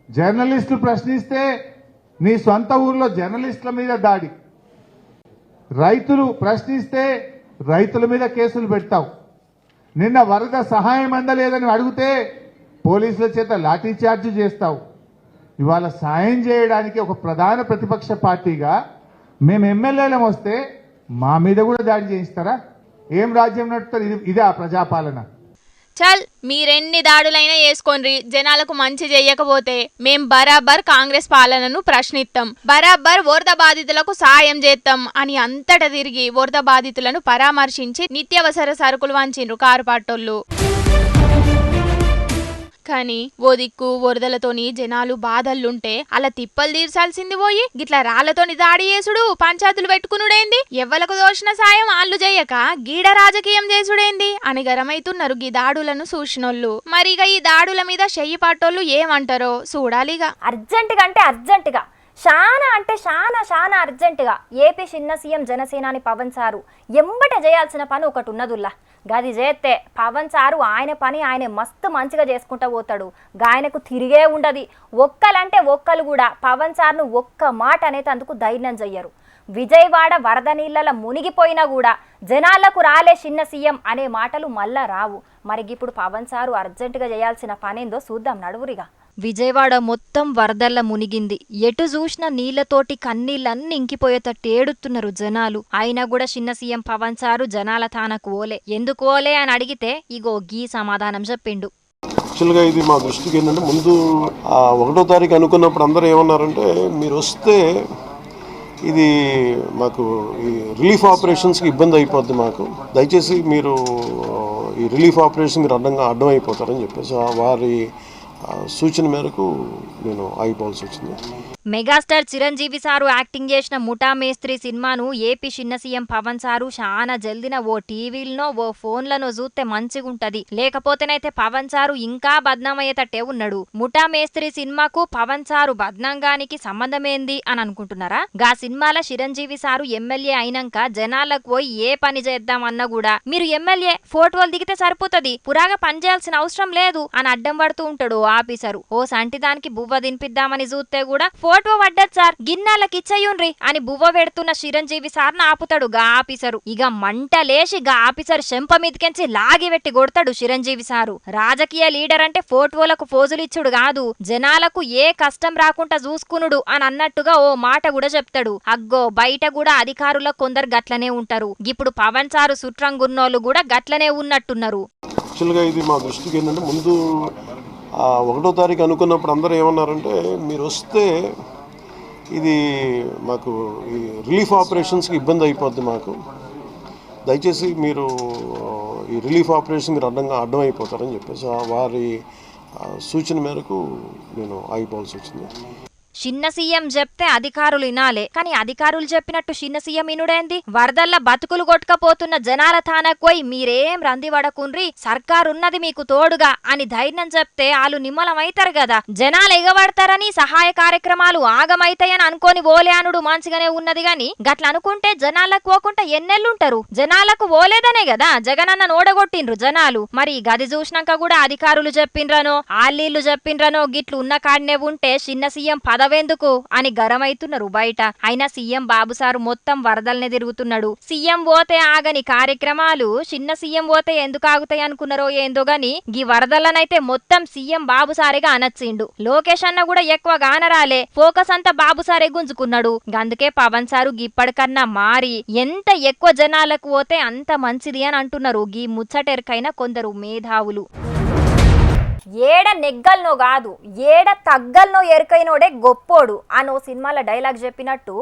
జర్నలిస్టులు ప్రశ్నిస్తే నీ సొంత ఊర్లో జర్నలిస్టుల మీద దాడి, రైతులు ప్రశ్నిస్తే రైతుల మీద కేసులు పెడతావు. నిన్న వరద సహాయం అందలేదని అడిగితే పోలీసుల చేత లాఠీ చార్జ్ చేస్తావు. ఇవాళ సాయం చేయడానికి ఒక ప్రధాన ప్రతిపక్ష పార్టీగా మేము ఎమ్మెల్యేలం వస్తే మా మీద కూడా దాడి చేయిస్తారా? ఏం రాజ్యం నడుపుతారు? ఇదే ఆ ప్రజాపాలన? చల్, మీరెన్ని దాడులైనా చేసుకోండి, జనాలకు మంచి చెయ్యకపోతే మేం బరాబర్ కాంగ్రెస్ పాలనను ప్రశ్నిస్తాం, బరాబర్ వరద బాధితులకు సాయం చేస్తాం అని అంతట తిరిగి వరద బాధితులను పరామర్శించి నిత్యావసర సరుకులు వంచిండ్రు కారు పాటోళ్ళు. కానీ ఓ దిక్కు వరదలతోని జనాలు బాధల్లుంటే అలా తిప్పలు తీర్చాల్సింది పోయి గిట్లా రాళ్లతోని దాడి చేసుడు, పంచాయతీలు పెట్టుకునుడేంది, ఎవ్వలకు దోషణ సాయం ఆళ్లు చేయక గీడ రాజకీయం చేసుడేంది అని గరమైతున్నారు గీ దాడులను చూసినోళ్ళు. మరిగా ఈ దాడుల మీద షెయ్యి పాటోళ్ళు ఏమంటారో చూడాలిగా. అర్జెంటుగా అంటే అర్జెంటుగా, చాలా అంటే చాలా అర్జెంటుగా ఏపీ చిన్న సీఎం జనసేనాని పవన్ సారు ఎంబట చేయాల్సిన పని ఒకటి ఉన్నదుల్లా. గది చేస్తే పవన్ సారు ఆయన పని ఆయన మస్తు మంచిగా చేసుకుంటూ పోతాడు. ఆయనకు తిరిగే ఉండదు. ఒక్కలంటే ఒక్కలు కూడా పవన్ సార్ను ఒక్క మాట అనేటందుకు ధైర్యం చెయ్యరు. విజయవాడ వరద నీళ్ళ మునిగిపోయినా కూడా జనాలకు రాలే చిన్న సీఎం అనే మాటలు మళ్ళా రావు. మరి ఇప్పుడు పవన్ సారు అర్జెంటుగా చేయాల్సిన పనేందో చూద్దాం నడువురిగా. విజయవాడ మొత్తం వరదల్ల మునిగింది. ఎటు చూసినా నీళ్లతోటి కన్నీళ్ళన్నీ ఇంకిపోయేటట్టు ఏడుతున్నారు జనాలు. అయినా కూడా చిన్న సీఎం పవన్ సారు జనాల తానకు ఓలే. ఎందుకు ఓలే అని అడిగితే ఇగో గీ సమాధానం చెప్పిండు. యాక్చువల్గా ఇది మా దృష్టికి ఏంటంటే, ముందు 1వ తారీఖు అనుకున్నప్పుడు అందరూ ఏమన్నారంటే, మీరు వస్తే ఇది మాకు ఈ రిలీఫ్ ఆపరేషన్స్కి ఇబ్బంది అయిపోద్ది, మాకు దయచేసి మీరు ఈ రిలీఫ్ ఆపరేషన్ మీరు అడ్డం అయిపోతారని చెప్పేసి వారి సూచన మేరకు నేను ఆగిపోవాల్సి వచ్చింది. మెగాస్టార్ చిరంజీవి సారు యాక్టింగ్ చేసిన ముఠా మేస్త్రి సినిమాను ఏపీ చిన్న సీఎం పవన్ సారు చాలా జల్దిన ఓ టీవీలనో ఓ ఫోన్లనో చూస్తే మంచిగుంటది. లేకపోతేనైతే పవన్ సారు ఇంకా బద్నామయ్యేటట్టే ఉన్నాడు. ముఠా మేస్త్రి సినిమాకు పవన్ సారు బద్నాంగానికి సంబంధమేంది అని అనుకుంటున్నారా? గా సినిమాల చిరంజీవి సారు ఎమ్మెల్యే అయినాక జనాలకు పోయి ఏ పని చేద్దామన్నా కూడా మీరు ఎమ్మెల్యే ఫోటోలు దిగితే సరిపోతుంది, పురాగా పని చేయాల్సిన అవసరం లేదు అని అడ్డం పడుతూ ఉంటాడు ఆఫీసరు. ఓ సంటిదానికి బువ్వ తినిపిద్దామని చూస్తే కూడా ఫోటో పడ్డది సార్, గిన్నెలకి ఇచ్చయ్యుండ్రి అని బువ్వ పెడుతున్న చిరంజీవి సార్ను ఆపుతాడు గా ఆఫీసరు. ఇక మంటలేసి గా ఆఫీసర్ చెంప మీదకెంచి లాగి పెట్టి కొడతాడు చిరంజీవి సారు. రాజకీయ లీడర్ అంటే ఫోటోలకు ఫోజులిచ్చుడు కాదు, జనాలకు ఏ కష్టం రాకుండా చూసుకునుడు అని అన్నట్టుగా ఓ మాట కూడా చెప్తాడు. అగ్గో బయట కూడా అధికారులకు కొందరు గట్లనే ఉంటారు. ఇప్పుడు పవన్ సారు సుట్రంగున్నోళ్ళు కూడా గట్లనే ఉన్నట్టున్నారు. యాక్చువల్గా ఇది మా దృష్టికి ఏంటంటే ముందు 1వ తారీఖు అనుకున్నప్పుడు అందరూ ఏమన్నారంటే మీరు వస్తే ఇది మాకు ఈ రిలీఫ్ ఆపరేషన్స్కి ఇబ్బంది అయిపోద్ది మాకు, దయచేసి మీరు ఈ రిలీఫ్ ఆపరేషన్ మీరు అడ్డం అయిపోతారని చెప్పేసి వారి సూచన మేరకు నేను ఆగిపోవాల్సి వచ్చింది. చిన్న సీఎం చెప్తే అధికారులు వినాలే, కానీ అధికారులు చెప్పినట్టు చిన్న సీఎం ఇనుడేంది? వరదల్ల బతుకులు కొట్టుకపోతున్న జనాల తానకు పోయి మీరేం రంది వడకుండ్రి, సర్కారున్నది మీకు తోడుగా అని ధైర్యం చెప్తే వాళ్ళు నిమ్మలమైతారు కదా. జనాలు ఎగబడతారని సహాయ కార్యక్రమాలు ఆగమైతాయని అనుకోని ఓలే అనుడు మంచిగానే ఉన్నది గాని గట్ల అనుకుంటే జనాలకు పోకుండా ఎన్నెల్లుంటారు? జనాలకు ఓలేదనే కదా జగనన్న నోడగొట్టిండ్రు జనాలు. మరి గది చూసినాక కూడా అధికారులు చెప్పిండ్రనో ఆళ్ళీళ్ళు చెప్పిండ్రనో గిట్లు ఉన్న కాడనే ఉంటే చిన్న సీఎం పదవెందుకు అని గరమైతున్నారు బయట. అయినా సీఎం బాబుసారు మొత్తం వరదల్నే తిరుగుతున్నాడు. సీఎం పోతే ఆగని కార్యక్రమాలు చిన్న సీఎం పోతే ఎందుకు ఆగుతాయి అనుకున్నారో ఏందో గాని గీ వరదలనైతే మొత్తం సీఎం బాబుసారిగా అనొచ్చిండు. లోకేష్ అన్న కూడా ఎక్కువ గానరాలే, ఫోకస్ అంతా బాబుసారే గుంజుకున్నాడు. అందుకే పవన్ సారు గిప్పటికన్నా మారి ఎంత ఎక్కువ జనాలకు పోతే అంత మంచిది అని అంటున్నారు గీ ముచ్చటెరకైన కొందరు మేధావులు. ఏడ నెగ్గల్నో కాదు ఏడ తగ్గల్నో ఎరుకైనోడే గొప్పోడు అనో సినిమాల డైలాగ్ చెప్పినట్టు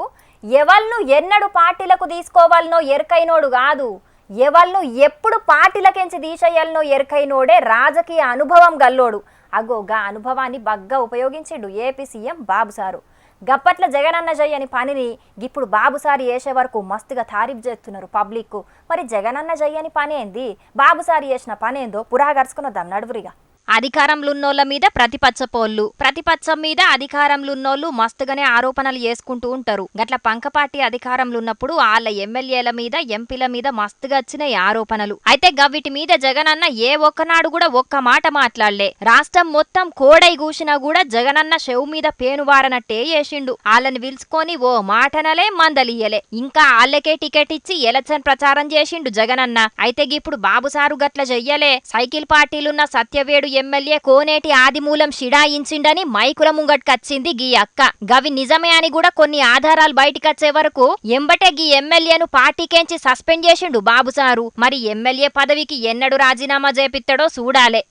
ఎవల్ను ఎన్నడు పార్టీలకు తీసుకోవాలనో ఎరుకైనోడు కాదు, ఎవల్ను ఎప్పుడు పార్టీలకెంచి తీసేయాలనో ఎరుకైనోడే రాజకీయ అనుభవం గల్లోడు. అగోగా అనుభవాన్ని బగ్గా ఉపయోగించిండు ఏపీ సీఎం బాబుసారు. గప్పట్ల జగనన్న జయ్యని పనిని ఇప్పుడు బాబుసారి చేసే వరకు మస్తుగా తారీఫ్ చేస్తున్నారు పబ్లిక్. మరి జగనన్న జయ్యని పనేంది, బాబుసారి చేసిన పనేందో పురాగరుచుకున్నదాం నడువురిగా. అధికారంలున్నోళ్ల మీద ప్రతిపచ్చపోళ్ళు, ప్రతిపచ్చం మీద అధికారంలున్నోళ్ళు మస్తుగానే ఆరోపణలు చేసుకుంటూ ఉంటారు. గట్ల పంకపార్టీ అధికారంలున్నప్పుడు వాళ్ళ ఎమ్మెల్యేల మీద ఎంపీల మీద మస్తుగా వచ్చినాయి ఆరోపణలు. అయితే గవ్విటి మీద జగనన్న ఏ ఒక్కనాడు కూడా ఒక్క మాట మాట్లాడలే. రాష్ట్రం మొత్తం కోడై కూసినా కూడా జగనన్న చెవు మీద పేనువారనట్టే చేసిండు. వాళ్ళని పిలుచుకొని ఓ మాటనలే మందలియలే, ఇంకా వాళ్ళకే టికెట్ ఇచ్చి ఎలక్షన్ ప్రచారం చేసిండు జగనన్న. అయితే ఇప్పుడు బాబుసారు గట్ల చెయ్యలే. సైకిల్ పార్టీలున్న సత్యవేడు ఎమ్మెల్యే కోనేటి ఆదిమూలం షిడాయించిండని మైకుల ముంగట్కచ్చింది గీ అక్క. గవి నిజమే అని కూడా కొన్ని ఆధారాలు బయటికొచ్చే వరకు ఎంబటే గీ ఎమ్మెల్యేను పార్టీకేంచి సస్పెండ్ చేసిండు బాబుసారు. మరి ఎమ్మెల్యే పదవికి ఎన్నడు రాజీనామా చేపిస్తాడో చూడాలే.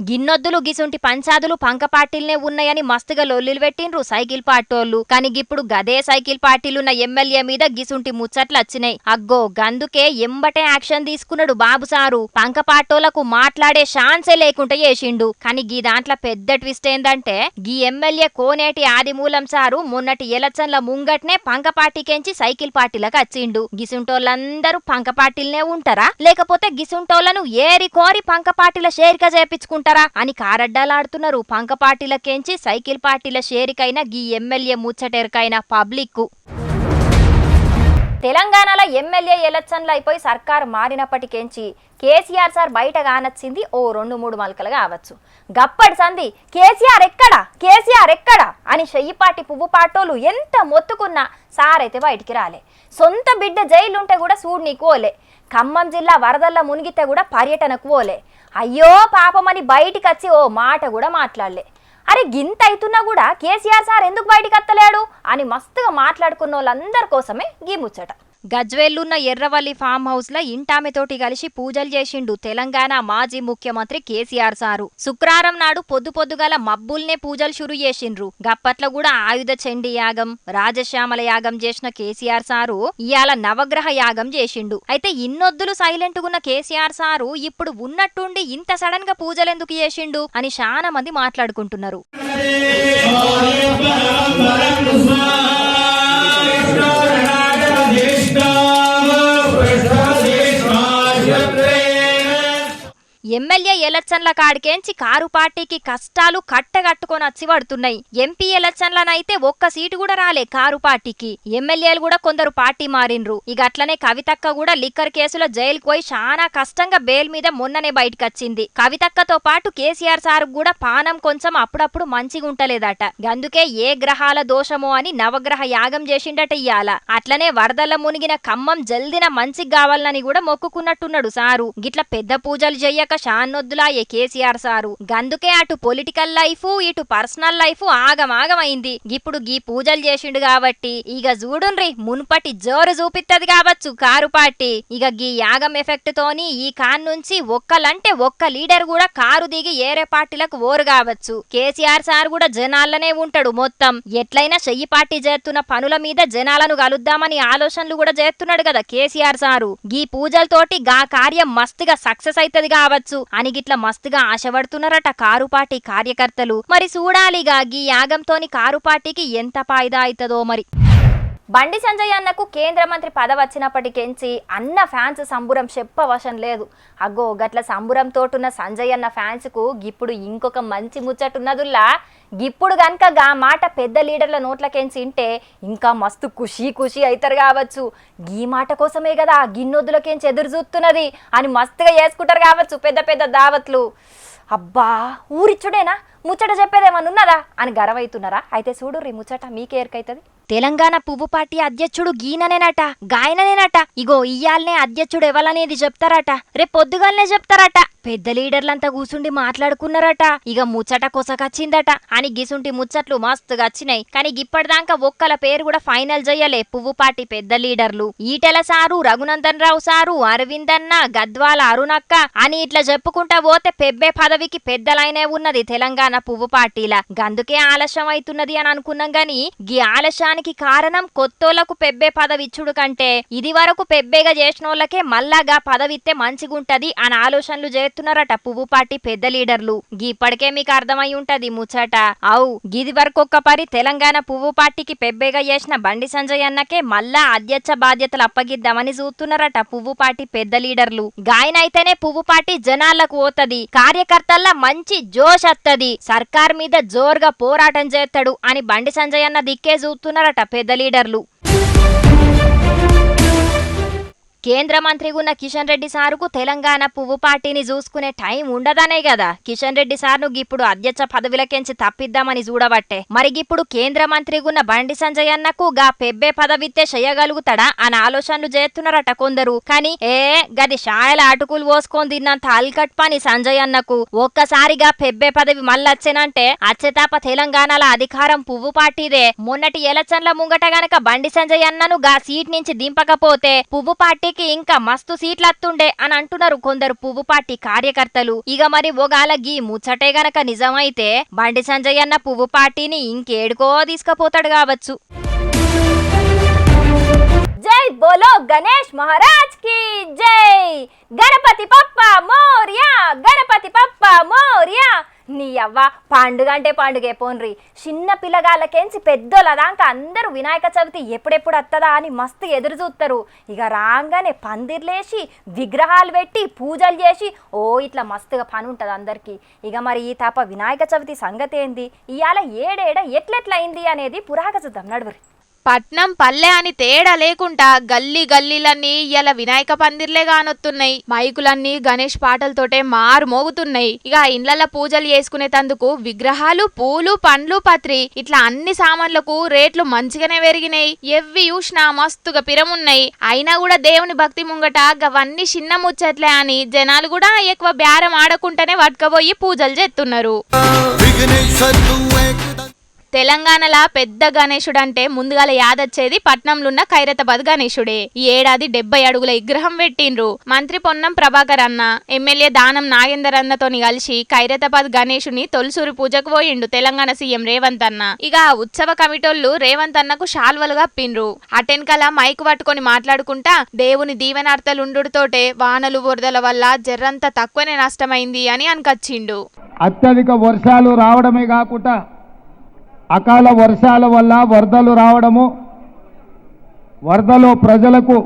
గిన్నొద్దులు గిసుంటి పంచాదులు పంక పార్టీలనే ఉన్నాయని మస్తుగా లొల్లిలు పెట్టిండ్రు సైకిల్ పార్టోళ్లు. కానీ ఇప్పుడు గదే సైకిల్ పార్టీలున్న ఎమ్మెల్యే మీద గిసుంటి ముచ్చట్లు వచ్చినాయి. అగ్గో గందుకే ఎంబటే యాక్షన్ తీసుకున్నాడు బాబుసారు. పంక పార్టోలకు మాట్లాడే ఛాన్సే లేకుండా చేసిండు. కానీ గీ దాంట్లో పెద్ద ట్విస్ట్ ఏందంటే గీ ఎమ్మెల్యే కోనేటి ఆదిమూలం సారు మొన్నటి ఎలక్షన్ల ముంగట్నే పంక పార్టీకెంచి సైకిల్ పార్టీలకు వచ్చిండు. గిసుంటోళ్ళందరూ పంక పార్టీలనే ఉంటారా, లేకపోతే గిసుంటోళ్లను ఏరి కోరి పంక పార్టీల షేరిక చేపించుకుంటారా అని కారడ్డాలాడుతున్నారు పంక పార్టీలకేంచి సైకిల్ పార్టీల షేరికైన గీ ఎమ్మెల్యే ముచ్చటెరకైన పబ్లిక్. తెలంగాణలో ఎమ్మెల్యే ఎలక్షన్లు అయిపోయి సర్కారు మారినప్పటికేంచి కేసీఆర్ సార్ బయట కానొచ్చింది ఓ 2-3 మలకలు కావచ్చు. గప్పటి సంది కేసీఆర్ ఎక్కడా అని చెయ్యిపాటి పువ్వు పాటోలు ఎంత మొత్తుకున్నా సార్ అయితే బయటికి రాలే. సొంత బిడ్డ జైలుంటే కూడా చూడనీకు ఓలే. ఖమ్మం జిల్లా వరదల్లో మునిగితే కూడా పర్యటనకు ఓలే. అయ్యో పాపమని బయటికి వచ్చి ఓ మాట కూడా మాట్లాడలే. అరే గింత అవుతున్నా కూడా కేసీఆర్ సార్ ఎందుకు బయటికి వస్తలేడు అని మస్తుగా మాట్లాడుకున్న వాళ్ళందరి కోసమే గీ ముచ్చట. గజ్వేల్లున్న ఎర్రవల్లి ఫామ్ హౌస్ లో ఇంటామెతోటి కలిసి పూజలు చేసిండు తెలంగాణ మాజీ ముఖ్యమంత్రి కేసీఆర్ సారు. శుక్రవారం నాడు పొద్దుగల మబ్బుల్నే పూజలు షురు చేసిండ్రు. గప్పట్ల కూడా ఆయుధ చండీ యాగం, రాజశ్యామల యాగం చేసిన కేసీఆర్ సారు ఇయాల నవగ్రహ యాగం చేసిండు. అయితే ఇన్నొద్దులు సైలెంట్ గున్న కేసీఆర్ సారు ఇప్పుడు ఉన్నట్టుండి ఇంత సడన్ గా పూజలు ఎందుకు చేసిండు అని చాలా మంది మాట్లాడుకుంటున్నారు. ఎమ్మెల్యే ఎలక్షన్ల కాడికేంచి కారు పార్టీకి కష్టాలు కట్టగట్టుకొని వచ్చి పడుతున్నాయి. ఎంపీ ఎలక్షన్లనైతే ఒక్క సీటు కూడా రాలే కారు పార్టీకి. ఎమ్మెల్యేలు కూడా కొందరు పార్టీ మారిండ్రు. ఇక అట్లనే కవితక్క కూడా లిక్కర్ కేసులో జైలుకు పోయి చాలా కష్టంగా బెయిల్ మీద మొన్ననే బయటకొచ్చింది. కవితక్కతో పాటు కేసీఆర్ సార్ కూడా పానం కొంచెం అప్పుడప్పుడు మంచిగా ఉంటలేదట. అందుకే ఏ గ్రహాల దోషమో అని నవగ్రహ యాగం చేసిండట ఇయ్యాల. అట్లనే వరదల మునిగిన ఖమ్మం జల్దిన మంచిగా కావాలని కూడా మొక్కుకున్నట్టున్నాడు సారు. గిట్ల పెద్ద పూజలు చెయ్యక కాక షాన్నొద్దులాయే కేసీఆర్ సారు. గందుకే అటు పొలిటికల్ లైఫ్ ఇటు పర్సనల్ లైఫ్ ఆగమాగమైంది. ఇప్పుడు గీ పూజలు చేసిండు కాబట్టి ఇక చూడుండ్రి మున్పటి జోరు చూపిత్తది కావచ్చు కారు పార్టీ. ఇక గీ యాగం ఎఫెక్ట్ తోని ఈ కాన్ నుంచి ఒక్కలంటే ఒక్క లీడర్ కూడా కారు దిగి ఏరే పార్టీలకు ఓరు కావచ్చు. కేసీఆర్ సార్ కూడా జనాలనే ఉంటాడు. మొత్తం ఎట్లయినా చెయ్యి పార్టీ చేస్తున్న పనుల మీద జనాలను కలుద్దామని ఆలోచనలు కూడా చేస్తున్నాడు కదా కేసీఆర్ సారు. గీ పూజలతోటి గా కార్యం మస్తుగా సక్సెస్ అయితది కావచ్చు అని గిట్ల మస్తుగా ఆశపడుతున్నారట కారు పార్టీ కార్యకర్తలు. మరి చూడాలిగా గీ యాగంతోని కారు పార్టీకి ఎంత ఫాయిదా అవుతుందో మరి. బండి సంజయ్ అన్నకు కేంద్ర మంత్రి పదవి వచ్చినప్పటికెంచి అన్న ఫ్యాన్స్ సంబురం చెప్పవశం లేదు. అగ్గో గట్ల సంబురంతోటున్న సంజయ్ అన్న ఫ్యాన్స్కు గిప్పుడు ఇంకొక మంచి ముచ్చటున్నదుల్లా. గిప్పుడు గనక గా మాట పెద్ద లీడర్ల నోట్లకెంచి ఇంటే ఇంకా మస్తు ఖుషీ అవుతారు కావచ్చు. గీ మాట కోసమే కదా గిన్నొద్దులకెంచి ఎదురు చూస్తున్నది అని మస్తుగా చేసుకుంటారు కావచ్చు పెద్ద పెద్ద దావత్లు. అబ్బా ఊరిచ్చుడేనా ముచ్చట చెప్పేదేమన్నా ఉన్నదా అని గర్వైతున్నారా? అయితే చూడుర్రి ముచ్చట మీకేర్కైతుంది. తెలంగాణ పువ్వు పార్టీ అధ్యక్షుడు గీననేనట గాయననేనట. ఇగో ఇయ్యాలనే అధ్యక్షుడు ఎవలనేది చెప్తారట, రేపు పొద్దుగాలనే చెప్తారట. పెద్ద లీడర్లంతా కూసుండి మాట్లాడుకున్నారట. ఇక ముచ్చట కొసకచ్చిందట అని గిసుంటి ముచ్చట్లు మస్తుగా వచ్చినాయి. కానీ ఇప్పటిదాకా ఒక్కల పేరు కూడా ఫైనల్ చెయ్యలే పువ్వు పార్టీ పెద్ద లీడర్లు. ఈటెల సారు, రఘునందన్ రావు సారు, అరవింద్ అన్న, గద్వాల అరుణక్క అని ఇట్లా చెప్పుకుంటా పోతే పెబ్బే పదవికి పెద్దలైనే ఉన్నది తెలంగాణ పువ్వు పార్టీల. గందుకే ఆలస్యం అవుతున్నది అని అనుకున్నాం గాని గీ ఆలస్యానికి కారణం కొత్తోళ్లకు పెబ్బే పదవి ఇచ్చుడు కంటే ఇది వరకు పెబ్బేగా చేసినోళ్లకే మళ్ళాగా పదవిస్తే మంచిగుంటది అని ఆలోచనలు చేస్తున్నారట పువ్వు పార్టీ పెద్ద లీడర్లు. ఇప్పటికే మీకు అర్థమై ఉంటది ముచ్చట. అవు గిది వరకు ఒక్క పరి తెలంగాణ పువ్వు పార్టీకి పెబ్బేగా చేసిన బండి సంజయ్ అన్నకే మళ్ళా అధ్యక్ష బాధ్యతలు అప్పగిద్దామని చూస్తున్నారట పువ్వు పార్టీ పెద్ద లీడర్లు. గాయనైతేనే పువ్వు పార్టీ జనాలకు పోతది, కార్యకర్తల్లా మంచి జోష్ అత్తది, సర్కార్ మీద జోరుగా పోరాటం చేస్తాడు అని బండి సంజయ్ అన్న దిక్కే చూస్తున్నారట పెద్ద లీడర్లు. కేంద్ర మంత్రిగా ఉన్న కిషన్ రెడ్డి సారుకు తెలంగాణ పువ్వు పార్టీని చూసుకునే టైం ఉండదనే కదా కిషన్ రెడ్డి సార్ను ఇప్పుడు అధ్యక్ష పదవిలకెంచి తప్పిద్దామని చూడబట్టే. మరి ఇప్పుడు కేంద్ర మంత్రిగా ఉన్న బండి సంజయ్ అన్నకు గా పెబ్బే పదవిత్తే చేయగలుగుతాడా అని ఆలోచనలు చేస్తున్నారట కొందరు. కానీ గది షాయల అటుకులు పోసుకొని తిన్నంత అల్కట్ పని సంజయ్ అన్నకు. ఒక్కసారిగా పెబ్బే పదవి మళ్ళొచ్చేనంటే అచ్చేతాప తెలంగాణలో అధికారం పువ్వు పార్టీదే. మొన్నటి ఎలక్షన్ల ముంగట గనక బండి సంజయ్ అన్నను గా సీట్ నుంచి దింపకపోతే పువ్వు పార్టీ ఇంకా మస్తు సీట్లత్తుండే అని అంటున్నారు కొందరు పువ్వు పార్టీ కార్యకర్తలు. ఇక మరి ఒగాల గీ ముచ్చటే గనక నిజమైతే బండి సంజయ్ అన్న పువ్వు పార్టీని ఇంకేడుకో తీసుకుపోతాడు కావచ్చు. జై బోలో గణేష్ మహారాజ్ కి జై. గణపతి పప్ప మోర్యా, గణపతి పప్ప మోర్యా. నీ అవ్వ పండుగ అంటే పండుగే పోన్రి. చిన్న పిల్లగాళ్ళకేంచి పెద్దోళ్ళ దాకా అందరూ వినాయక చవితి ఎప్పుడెప్పుడు వస్తుందా అని మస్తు ఎదురు చూస్తారు. ఇక రాగానే పందిర్లేసి విగ్రహాలు పెట్టి పూజలు చేసి ఇట్లా మస్తుగా పని ఉంటుంది అందరికీ. ఇక మరి ఈ తాప వినాయక చవితి సంగతి ఏంది, ఇవాళ ఏడేడ ఎట్లెట్లయింది అనేది పురాగా చూద్దాం నడువురి. పట్నం పల్లె అని తేడా లేకుండా గల్లీ గల్లీలన్నీ ఇలా వినాయక పందిర్లే కానొత్తున్నాయి. మైకులన్నీ గణేష్ పాటలతోటే మారు మోగుతున్నాయి. ఇక ఇండ్ల పూజలు చేసుకునేటందుకు విగ్రహాలు, పూలు, పండ్లు, పత్రి ఇట్లా అన్ని సామాన్లకు రేట్లు మంచిగానే పెరిగినాయి. ఎవ్వి చూసినా మస్తుగా పిరమున్నాయి. అయినా కూడా దేవుని భక్తి ముంగట గవన్నీ చిన్న ముచ్చట్లే అని జనాలు కూడా ఎక్కువ బేరం ఆడకుండానే పట్టుకపోయి పూజలు చేస్తున్నారు. తెలంగాణలో పెద్ద గణేశుడంటే ముందుగాల యాదొచ్చేది పట్నంలున్న ఖైరతాబాద్ గణేశుడే. ఈ ఏడాది 70 అడుగుల విగ్రహం పెట్టిండ్రు. మంత్రి పొన్నం ప్రభాకర్ అన్న, ఎమ్మెల్యే దానం నాగేందర్ అన్నతోని కలిసి ఖైరతాబాద్ గణేశుని తొలిసూరి పూజకు పోయిండు తెలంగాణ సీఎం రేవంత్ అన్న. ఇక ఉత్సవ కమిటోళ్లు రేవంత్ అన్నకు శాల్వలు కప్పిండ్రు. అటెన్కల మైకు పట్టుకొని మాట్లాడుకుంటా దేవుని దీవెనార్తలుండుతోటే వానలు వరదల వల్ల జర్రంత తక్కువనే నష్టమైంది అని అనకొచ్చిండు. అత్యధిక వర్షాలు రావడమే కాకుండా అకాల వర్షాల వల్ల వరదలు రావడము, వరదలో ప్రజలకు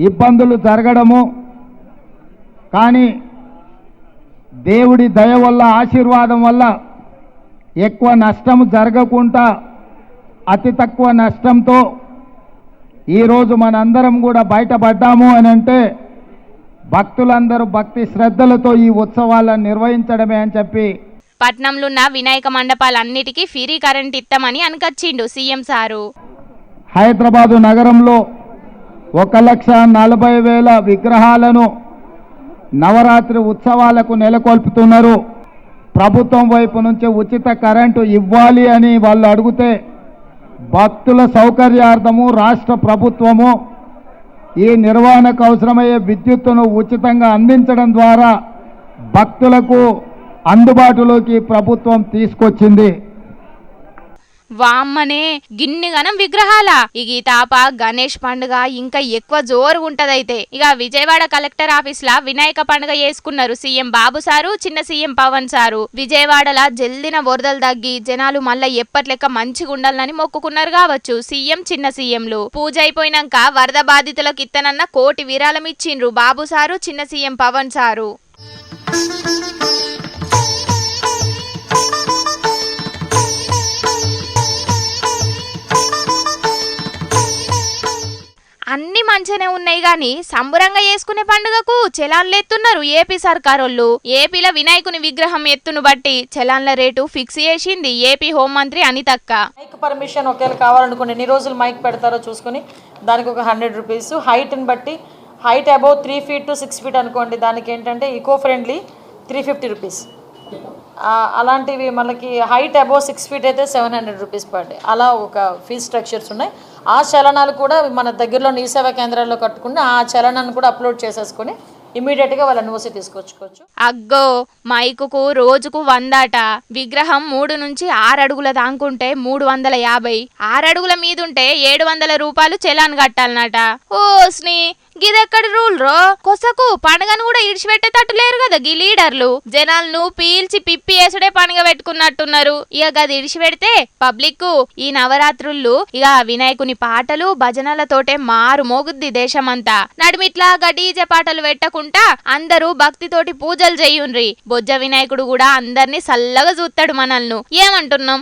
ఇబ్బందులు జరగడము, కానీ దేవుడి దయ వల్ల ఆశీర్వాదం వల్ల ఎక్కువ నష్టం జరగకుండా అతి తక్కువ నష్టంతో ఈరోజు మనందరం కూడా బయటపడ్డాము అని అంటే భక్తులందరూ భక్తి శ్రద్ధలతో ఈ ఉత్సవాలను నిర్వహించడమే అని చెప్పి పట్నంలున్న వినాయక మండపాలన్నిటికీ ఫ్రీ కరెంట్ ఇస్తామని అనకొచ్చిండు సీఎం సారు. హైదరాబాదు నగరంలో 1,40,40,000 విగ్రహాలను నవరాత్రి ఉత్సవాలకు నెలకొల్పుతున్నారు. ప్రభుత్వం వైపు నుంచి ఉచిత కరెంటు ఇవ్వాలి అని వాళ్ళు అడిగితే భక్తుల సౌకర్యార్థము రాష్ట్ర ప్రభుత్వము ఈ నిర్వహణకు అవసరమయ్యే విద్యుత్తును ఉచితంగా అందించడం ద్వారా భక్తులకు అందుబాటులోకి ప్రభుత్వం తీసుకొచ్చింది. వామ్మనే గిన్నిగనం విగ్రహాల ఇక ఈ తాప గణేష్ పండుగ ఇంకా ఎక్కువ జోరు ఉంటదైతే. ఇక విజయవాడ కలెక్టర్ ఆఫీస్ లా వినాయక పండుగ చేసుకున్నారు సీఎం బాబు సారు, చిన్న సీఎం పవన్ సారు. విజయవాడలా జల్దిన వరదలు తగ్గి జనాలు మళ్ళా ఎప్పట్లెక్క మంచిగా ఉండాలని మొక్కుకున్నారు కావచ్చు సీఎం, చిన్న సీఎంలు. పూజ అయిపోయినాక వరద బాధితులకు ఇత్తనన్న కోటి విరాళం ఇచ్చిండ్రు బాబు సారు, చిన్న సీఎం పవన్ సారు. అన్ని మంచిగానే ఉన్నాయి గాని సంబరంగా చేసుకునే పండుగకు చలాన్లు ఎత్తున్నారు ఏపీ సర్కారోళ్ళు. ఏపీలో వినాయకుని విగ్రహం ఎత్తును బట్టి చలాన్ల రేటు ఫిక్స్ చేసింది ఏపీ హోంమంత్రి అనితక్క. మైక్ పర్మిషన్ ఒకేలా కావాలనుకోండి, ఎన్ని రోజులు మైక్ పెడతారో చూసుకుని దానికి ఒక 100 రూపీస్. హైట్ని బట్టి height above 3 feet to 6 feet అనుకోండి, దానికి ఏంటంటే ఈకో ఫ్రెండ్లీ 350 రూపీస్. అలాంటివి మనకి హైట్ అబౌవ్ 6 feet అయితే 700 రూపీస్ పర్ డే. అలా ఒక ఫీజ్ స్ట్రక్చర్స్ ఉన్నాయి. ఆ చలనాలు కూడా మన దగ్గరలో ఈ సేవా కేంద్రాల్లో కట్టుకుని ఆ చలనాన్ని కూడా అప్లోడ్ చేసేసుకొని ఇమీడియట్గా వాళ్ళ నోసి తీసుకొచ్చుకోవచ్చు. అగ్గో మైకుకు రోజుకు 100 అట. విగ్రహం 3 నుంచి 6 అడుగుల దాకుంటే 350, 6 అడుగుల మీదుంటే 700 రూపాయలు చలాన్ కట్టాలన్నట. ఓ స్నీ గిదెక్కడి రూల్ రో, కొసకు పండుగను కూడా ఇడిచిపెట్టేటట్టు లేరు కదా గీ లీడర్లు. జనాలను పీల్చి పిప్పి వేసుడే పండుగ పెట్టుకున్నట్టున్నారు. ఇక గది ఇడిచిపెడితే పబ్లిక్ ఈ నవరాత్రుళ్ళు ఇక వినాయకుని పాటలు భజనలతోటే మారు మోగుద్ది దేశమంతా. నడిమిట్లా డీజే పాటలు పెట్టకుండా అందరూ భక్తితోటి పూజలు చెయ్యుండ్రి. బొజ్జ వినాయకుడు కూడా అందరినీ సల్లగా చూస్తాడు మనల్ని. ఏమంటున్నాం?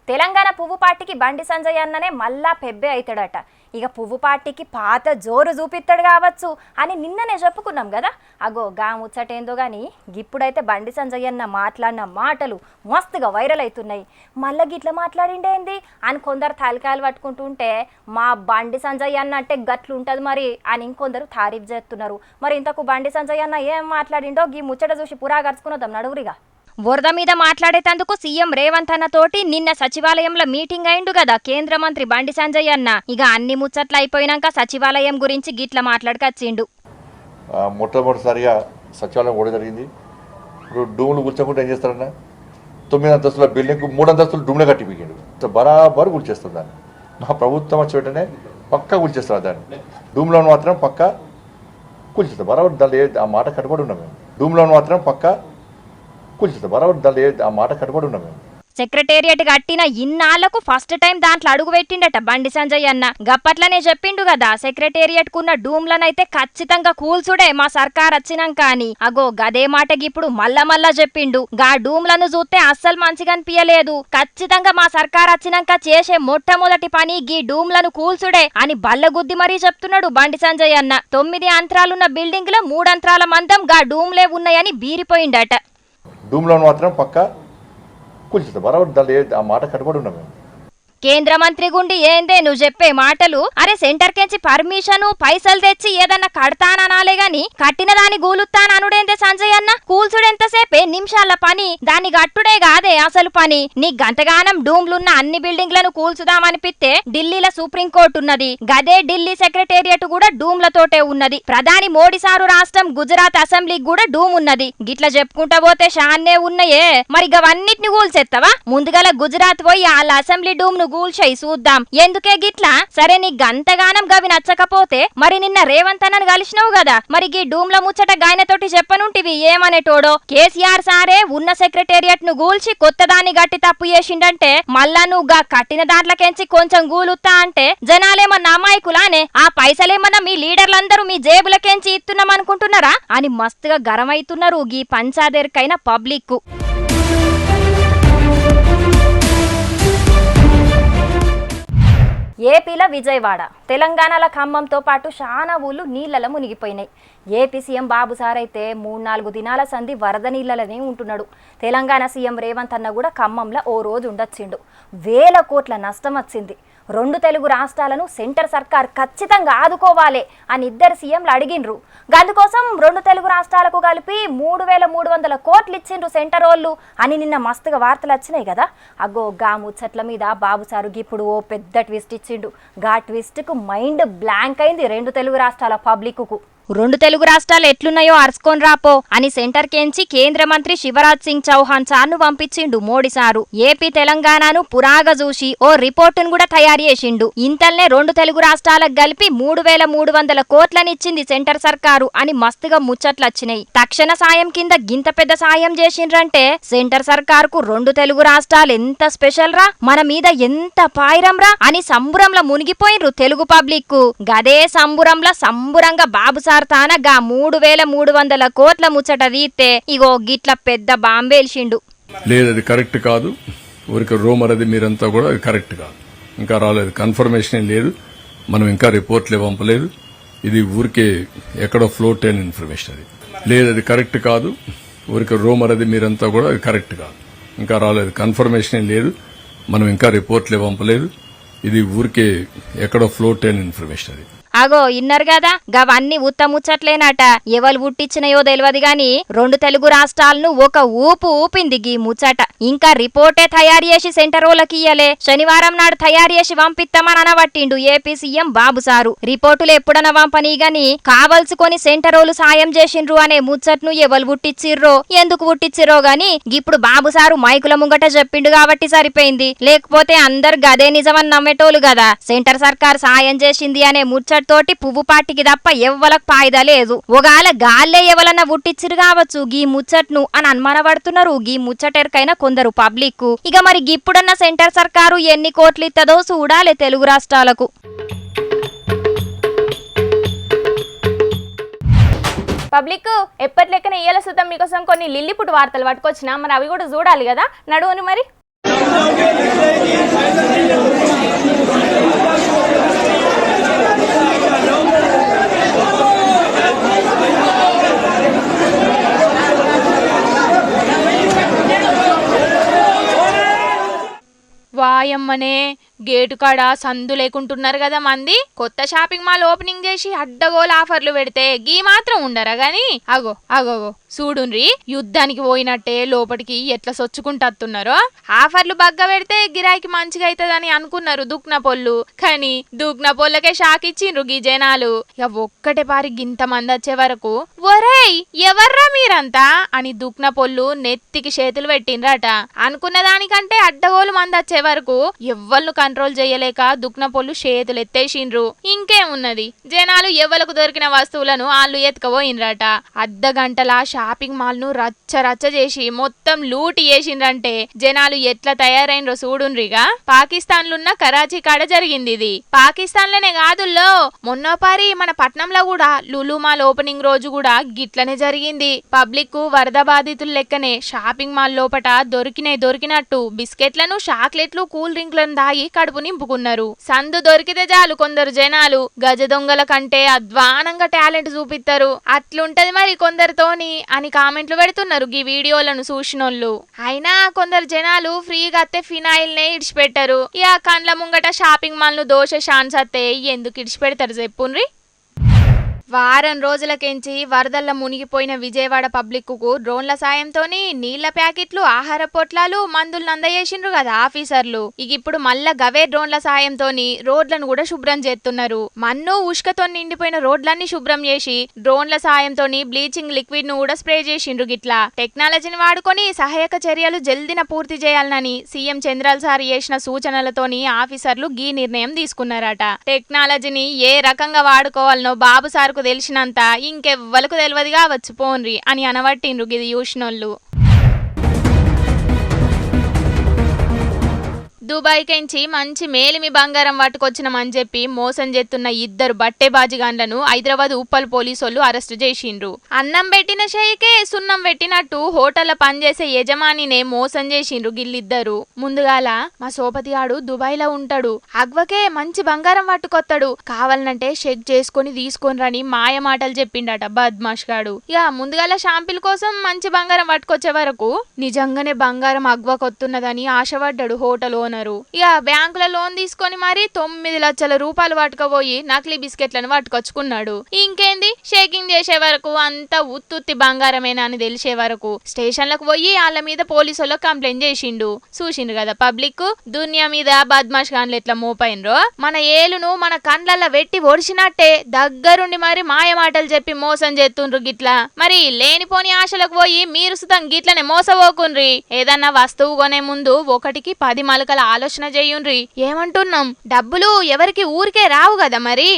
తెలంగాణ పువ్వు పార్టీకి బండి సంజయ్ అన్ననే మళ్ళా పెబ్బే అవుతాడట. ఇక పువ్వు పార్టీకి పాత జోరు చూపిస్తాడు కావచ్చు అని నిన్ననే చెప్పుకున్నాం కదా. అగో గా ముచ్చటేందో కానీ ఇప్పుడైతే బండి సంజయ్ అన్న మాట్లాడిన మాటలు మస్తుగా వైరల్ అవుతున్నాయి. మళ్ళీ గిట్ల మాట్లాడిండేంది అని కొందరు తలకాయలు పట్టుకుంటుంటే మా బండి సంజయ్ అన్న అంటే గట్లుంటుంది మరి అని ఇంకొందరు తారీఫ్ చేస్తున్నారు. మరి ఇంతకు బండి సంజయ్ అన్న ఏం మాట్లాడిండో గీ ముచ్చట చూసి పురా గరుచుకున్నదాం నడుగురిగా. వరద మీద మాట్లాడేటందుకు సీఎం రేవంత్ అన్న తోటి నిన్న సచివాలయంలో మీటింగ్ అయిండు కదా కేంద్ర మంత్రి బండి సంజయ్ అన్న. ఇక అన్ని ముచ్చట్లు అయిపోయినాక సచివాలయం గురించి గిట్ల మాట్లాడకొచ్చిండు. మొట్టమొదటిసారిగా సచివాలయం కూడా జరిగింది. ఇప్పుడు డూములు కూర్చోకుండా ఏం చేస్తారన్నా, 9 అంతస్తుల బిల్డింగ్ 3 అంతస్తులు డూములు కట్టి పీకాడు. బరాబరు కూల్చేస్తారు దాన్ని. మా ప్రభుత్వం వచ్చి వెంటనే పక్కా కూల్చేస్తారు దాన్ని. డూమ్లో మాత్రం పక్కా కూల్చేస్తారు బరాబరు. దాన్ని ఆ మాట కట్టుబడి ఉన్నాం మేము. డూమ్లో మాత్రం పక్కా కూల్చేస్తారు బరాబరు. దాన్ని ఆ మాట కట్టుబడి ఉన్నాం మేము. సెక్రటేరియట్ కట్టిన ఇన్నాళ్లకు ఫస్ట్ టైం దాంట్లో అడుగు పెట్టిండట బండి సంజయ్ అన్న. గప్పట్లనే చెప్పిండు కదా సెక్రటేరియట్ కున్న డూమ్లనైతే ఖచ్చితంగా కూల్చుడే మా సర్కార్ వచ్చినాక అని. అగో గదే మాటకి ఇప్పుడు మళ్ళా చెప్పిండు. గా డూమ్లను చూస్తే అస్సలు మంచిగా అనిపించలేదు. ఖచ్చితంగా మా సర్కార్ వచ్చినాక చేసే మొట్టమొదటి పని గీ డూమ్లను కూల్చుడే అని బల్లగుద్ది మరీ చెప్తున్నాడు బండి సంజయ్ అన్న. 9 అంతరాలున్న బిల్డింగ్ లో 3 అంతరాల మందం గా డూమ్లే ఉన్నాయని బీరిపోయిండట. డూమ్లో మాత్రం పక్కా కూల్చేస్తారు బరాబరు. దాన్ని ఆ మాట కట్టుబడి ఉన్నాం మేము. కేంద్ర మంత్రి గుండి ఏందే నువ్వు చెప్పే మాటలు? అరే సెంటర్ కెంచి పర్మిషన్ పైసలు తెచ్చి ఏదన్నా కడతాననాలే గాని కట్టిన దాన్ని గూలుతాననుడేందే సంజయ్ అన్న? కూల్చుడెంతసేపే నిమిషాల పని, దాన్ని గట్టుడే కాదే అసలు పని. నీ గంటగానం డూమ్లున్న అన్ని బిల్డింగ్లను కూల్చుదామనిపిస్తే ఢిల్లీలో సుప్రీంకోర్టు ఉన్నది. గదే ఢిల్లీ సెక్రటేరియట్ కూడా డూమ్లతోటే ఉన్నది. ప్రధాని మోడీ సారు రాష్ట్రం గుజరాత్ అసెంబ్లీకి కూడా డూమ్ ఉన్నది. గిట్లా చెప్పుకుంటా పోతే షాన్నే ఉన్నాయే. మరి గవన్నిటిని కూల్చేస్తావా? ముందుగల గుజరాత్ పోయి వాళ్ళ అసెంబ్లీ డూమ్ ను గూల్చేయి చూద్దాం. ఎందుకే గిట్లా? సరే నీ గంతగానం గవి నచ్చకపోతే మరి నిన్న రేవంత్ అన్నను కలిసినావు కదా, మరి గీ డూమ్ల ముచ్చట గాయనతోటి చెప్పనుంటివి ఏమనేటోడో. కేసీఆర్ సారే ఉన్న సెక్రటేరియట్ ను గూల్చి కొత్త దాన్ని గట్టి తప్పు చేసిండంటే మళ్ళా నువ్వు గా కట్టిన దాంట్లకెంచి కొంచెం గూలుత్తా అంటే జనాలేమన్నా అమాయకులానే? ఆ పైసలేమన్నా మీ లీడర్లందరూ మీ జేబులకెంచి ఇస్తున్నాం అనుకుంటున్నారా అని మస్తుగా గరమైతున్నారు గీ పంచాదేరికైన పబ్లిక్. ఏపీలో విజయవాడ, తెలంగాణల ఖమ్మంతో పాటు చాలా ఊళ్ళు నీళ్లలో మునిగిపోయినాయి. ఏపీ సీఎం బాబు సార్ అయితే 3-4 దినాల సంధి వరద నీళ్లలోనే ఉంటున్నాడు. తెలంగాణ సీఎం రేవంత్ అన్న కూడా ఖమ్మంలో ఓ రోజు ఉండొచ్చిండు. వేల కోట్ల నష్టం వచ్చింది. రెండు తెలుగు రాష్ట్రాలను సెంటర్ సర్కార్ ఖచ్చితంగా ఆదుకోవాలి అని ఇద్దరు సీఎంలు అడిగినరు. అందుకోసం రెండు తెలుగు రాష్ట్రాలకు కలిపి 3,300 కోట్లు ఇచ్చిండ్రు సెంటర్ వాళ్ళు అని నిన్న మస్తుగా వార్తలు వచ్చినాయి కదా. అగో గా ముచ్చట్ల మీద బాబు సారు ఇప్పుడు ఓ పెద్ద ట్విస్ట్ ఇచ్చిండు. గా ట్విస్ట్కు మైండ్ బ్లాంక్ అయింది రెండు తెలుగు రాష్ట్రాల పబ్లిక్కు. రెండు తెలుగు రాష్ట్రాలు ఎట్లున్నాయో అరుచుకొని రాపో అని సెంటర్ కేంచి కేంద్ర మంత్రి శివరాజ్ సింగ్ చౌహాన్ సార్ను పంపించిండు మోడీ సారు. ఏపీ తెలంగాణను పురాగా చూసి ఓ రిపోర్టును కూడా తయారు చేసిండు. ఇంతల్నే రెండు తెలుగు రాష్ట్రాలకు కలిపి 3,300 కోట్లనిచ్చింది సెంటర్ సర్కారు అని మస్తుగా ముచ్చట్లొచ్చినాయి. తక్షణ సాయం కింద గింత పెద్ద సాయం చేసిండ్రంటే సెంటర్ సర్కారుకు రెండు తెలుగు రాష్ట్రాలు ఎంత స్పెషల్ రా, మన మీద ఎంత పాయిరం రా అని సంబురంలో మునిగిపోయినరు తెలుగు పబ్లిక్. గదే సంబురంగా బాబు తానగా 3,300 కోట్ల ముచ్చట తీస్తే ఇగో గిట్ల పెద్ద బాంబేల్చిండు. లేదు అది కరెక్ట్ కాదు, ఊరికి రూమర్ అది మీరంతా కూడా అది కరెక్ట్ కాదు, ఇంకా రాలేదు, కన్ఫర్మేషన్ లేదు, మనం ఇంకా రిపోర్ట్లు పంపలేదు, ఇది ఊరికే ఎక్కడో ఫ్లోట్ అయిన ఇన్ఫర్మేషన్. అది లేదు అది కరెక్ట్ కాదు, ఊరికి రూమర్ అది మీరంతా కూడా అది కరెక్ట్ కాదు, ఇంకా రాలేదు, కన్ఫర్మేషన్ లేదు, మనం ఇంకా రిపోర్ట్లు పంపలేదు, ఇది ఊరికే ఎక్కడో ఫ్లోట్ అయిన ఇన్ఫర్మేషన్. అది అగో ఇన్నర్ కదా, గవన్నీ ఉత్తముచ్చట్లేనట. ఎవరు పుట్టించినయో తెలియదు గాని రెండు తెలుగు రాష్ట్రాలను ఒక ఊపింది గీ ముచ్చట. ఇంకా రిపోర్టే తయారు చేసి సెంటర్ వాళ్ళకి ఇయ్యలే, శనివారం నాడు తయారు చేసి పంపిస్తామని అనబట్టిండు ఏపీ సీఎం బాబు సారు. రిపోర్టులు ఎప్పుడన్నా పంపని గాని కావలసుకొని సెంటర్ వాళ్ళు సాయం చేసిండ్రు అనే ముచ్చట్ను ఎవరు పుట్టించిర్రో ఎందుకు పుట్టించిర్రో గాని ఇప్పుడు బాబు సారు మైకుల ముంగట చెప్పిండు కాబట్టి సరిపోయింది. లేకపోతే అందరు గదే నిజమని నమ్మేటోళ్ళు కదా. సెంటర్ సర్కార్ సాయం చేసింది అనే ముచ్చట తోటి పువ్వు పాటికి తప్ప ఎవ్వలకు ఫాయిదా లేదు. ఒకవేళ గాల్లే ఎవలన్నా పుట్టించిరు కావచ్చు గీ ముచ్చట్ను అని అనుమానపడుతున్నారు గీ ముచ్చటెరకైన కొందరు పబ్లిక్. ఇక మరి ఇప్పుడన్న సెంటర్ సర్కారు ఎన్ని కోట్లు ఇత్తదో చూడాలి తెలుగు రాష్ట్రాలకు. పబ్లిక్ ఎప్పట్లెక్కన ఇయ్యాల సుతం మీకోసం కొన్ని లిల్లిపుట్ వార్తలు పట్టుకొచ్చినా, మరి అవి కూడా చూడాలి కదా. నడువుని మరి. వాయమ్మనే గేటు కాడ సందు లేకుంటున్నారు కదా మంది. కొత్త షాపింగ్ మాల్ ఓపెనింగ్ చేసి అడ్డగోలు ఆఫర్లు పెడితే గీ మాత్రం ఉండరా గాని అగో అగోగో చూడుండ్రి, యుద్ధానికి పోయినట్టే లోపలికి ఎట్లా సొచ్చుకుంటున్నారో. ఆఫర్లు బగ్గ పెడితే గిరాయికి మంచిగా అవుతుందని అనుకున్నారు దుక్న పొల్లు, కానీ దుక్న పొల్లకే షాక్ ఇచ్చిండ్రు గీ జనాలు. ఇక ఒక్కటే పారి గింత మంది వచ్చే వరకు ఒరేయ్ ఎవర్రా మీరంతా అని దుక్న పొల్లు నెత్తికి చేతులు పెట్టిండ్రట. అనుకున్న దానికంటే అడ్డగోలు మంది వచ్చే వరకు ఎవ్వళ్ళు కంట్రోల్ చేయలేక దుక్న పొల్లు చేతులు ఎత్తేసిండ్రు. ఇంకేమున్నది, జనాలు ఎవ్వలకు దొరికిన వస్తువులను వాళ్ళు ఎత్తుకపోయినరట. అర్ధగంటల షాపింగ్ మాల్ ను రచ్చ చేసి మొత్తం లూటి చేసిండ్రంటే జనాలు ఎట్లా తయారైనరో చూడుండ్రిగా. పాకిస్తాన్ లో ఉన్న కరాచీ కాడ జరిగింది ఇది. పాకిస్తాన్ లోనే కాదుల్లో, మొన్నపారి మన పట్నంలో కూడా లులు మాల్ ఓపెనింగ్ రోజు కూడా గిట్లనే జరిగింది. పబ్లిక్ వరద బాధితులు లెక్కనే షాపింగ్ మాల్ లోపట దొరికినట్టు బిస్కెట్లను, చాక్లెట్లు, కూల్ డ్రింక్లను దాగి కడుపు నింపుకున్నారు. సందు దొరికితే చాలు కొందరు జనాలు గజ దొంగల కంటే అధ్వానంగా టాలెంట్ చూపిస్తారు. అట్లుంటది మరి కొందరితోని అని కామెంట్లు పెడుతున్నారు ఈ వీడియోలను చూసినోళ్ళు. అయినా కొందరు జనాలు ఫ్రీగా అత్తే ఫినాయిల్ నే ఇడిచిపెట్టారు. ఇక కండ్ల ముంగట షాపింగ్ మాల్ ను దోష షాన్స్ అత్తే ఎందుకు ఇడిచిపెడతారు చెప్పుండ్రి. వారం రోజులకెంచి వరదల్ల మునిగిపోయిన విజయవాడ పబ్లిక్ కు డ్రోన్ల సాయంతోని నీళ్ల ప్యాకెట్లు, ఆహార పొట్లాలు, మందులను అందజేసిండ్రు కదా ఆఫీసర్లు. ఇక ఇప్పుడు మళ్ళా గవే డ్రోన్ల సాయంతోని రోడ్లను కూడా శుభ్రం చేస్తున్నారు. మన్ను ఉష్కతో నిండిపోయిన రోడ్లన్నీ శుభ్రం చేసి డ్రోన్ల సాయంతోని బ్లీచింగ్ లిక్విడ్ ను కూడా స్ప్రే చేసిండ్రు. గిట్లా టెక్నాలజీని వాడుకొని సహాయక చర్యలు జల్దిన పూర్తి చేయాలని సీఎం చంద్రాల సార్ చేసిన సూచనలతోని ఆఫీసర్లు గీ నిర్ణయం తీసుకున్నారట. టెక్నాలజీని ఏ రకంగా వాడుకోవాలనో బాబు సార్ తెలిసినంత ఇంకెవ్వలకు తెలియదు కావచ్చు పోన్రి అని అనబట్టిండ్రు గిది చూసినోళ్ళు. దుబాయ్ కెంచి మంచి మేలిమి బంగారం పట్టుకొచ్చినామని చెప్పి మోసం చేస్తున్న ఇద్దరు బట్టే బాజిగాన్లను హైదరాబాద్ ఉప్పల్ పోలీసోళ్ళు అరెస్టు చేసిండ్రు. అన్నం పెట్టిన షేకే సున్నం పెట్టినట్టు హోటల్లో పనిచేసే యజమానినే మోసం చేసిండ్రు గిల్లిద్దరు. ముందుగాల మా సోపతి ఆడు దుబాయ్ లో ఉంటాడు, అగ్వకే మంచి బంగారం పట్టుకొత్తాడు, కావాలనంటే చెక్ చేసుకుని తీసుకొని రని మాయ మాటలు చెప్పిండట బద్మాష్ గాడు. ఇక ముందుగాల షాంపిల్ కోసం మంచి బంగారం పట్టుకొచ్చే వరకు నిజంగానే బంగారం అగ్వకొత్తున్నదని ఆశపడ్డాడు హోటల్ ఓనర్. ఓనరు. ఇక బ్యాంకుల లోన్ తీసుకొని మరి 9 లక్షల రూపాయలు పట్టుకపోయి నకిలీ బిస్కెట్లను పట్టుకొచ్చుకున్నాడు. ఇంకేంది షేకింగ్ చేసే వరకు అంతా ఉత్తుత్తి బంగారమేనా అని తెలిసే వరకు స్టేషన్లకు పోయి వాళ్ళ మీద పోలీసులకు కంప్లైంట్ చేసిండు. చూసిండు కదా పబ్లిక్ దునియా మీద బద్మాష్ గాన్లు ఎట్లా మోపైనరో. మన ఏలును మన కండ్లల్ల వెట్టి ఒడిచినట్టే దగ్గరుండి మరి మాయ మాటలు చెప్పి మోసం చేస్తుండ్రు గిట్లా. మరి లేనిపోని ఆశలకు పోయి మీరు సుతం గిట్లనే మోసపోకుండ్రి. ఏదన్నా వస్తువు కొనే ముందు 1కి 10 మలకల ఆలోచన చేయుండ్రి. ఏమంటున్నాం, డబ్బులు ఎవరికి ఊరికే రావు కదా మరి.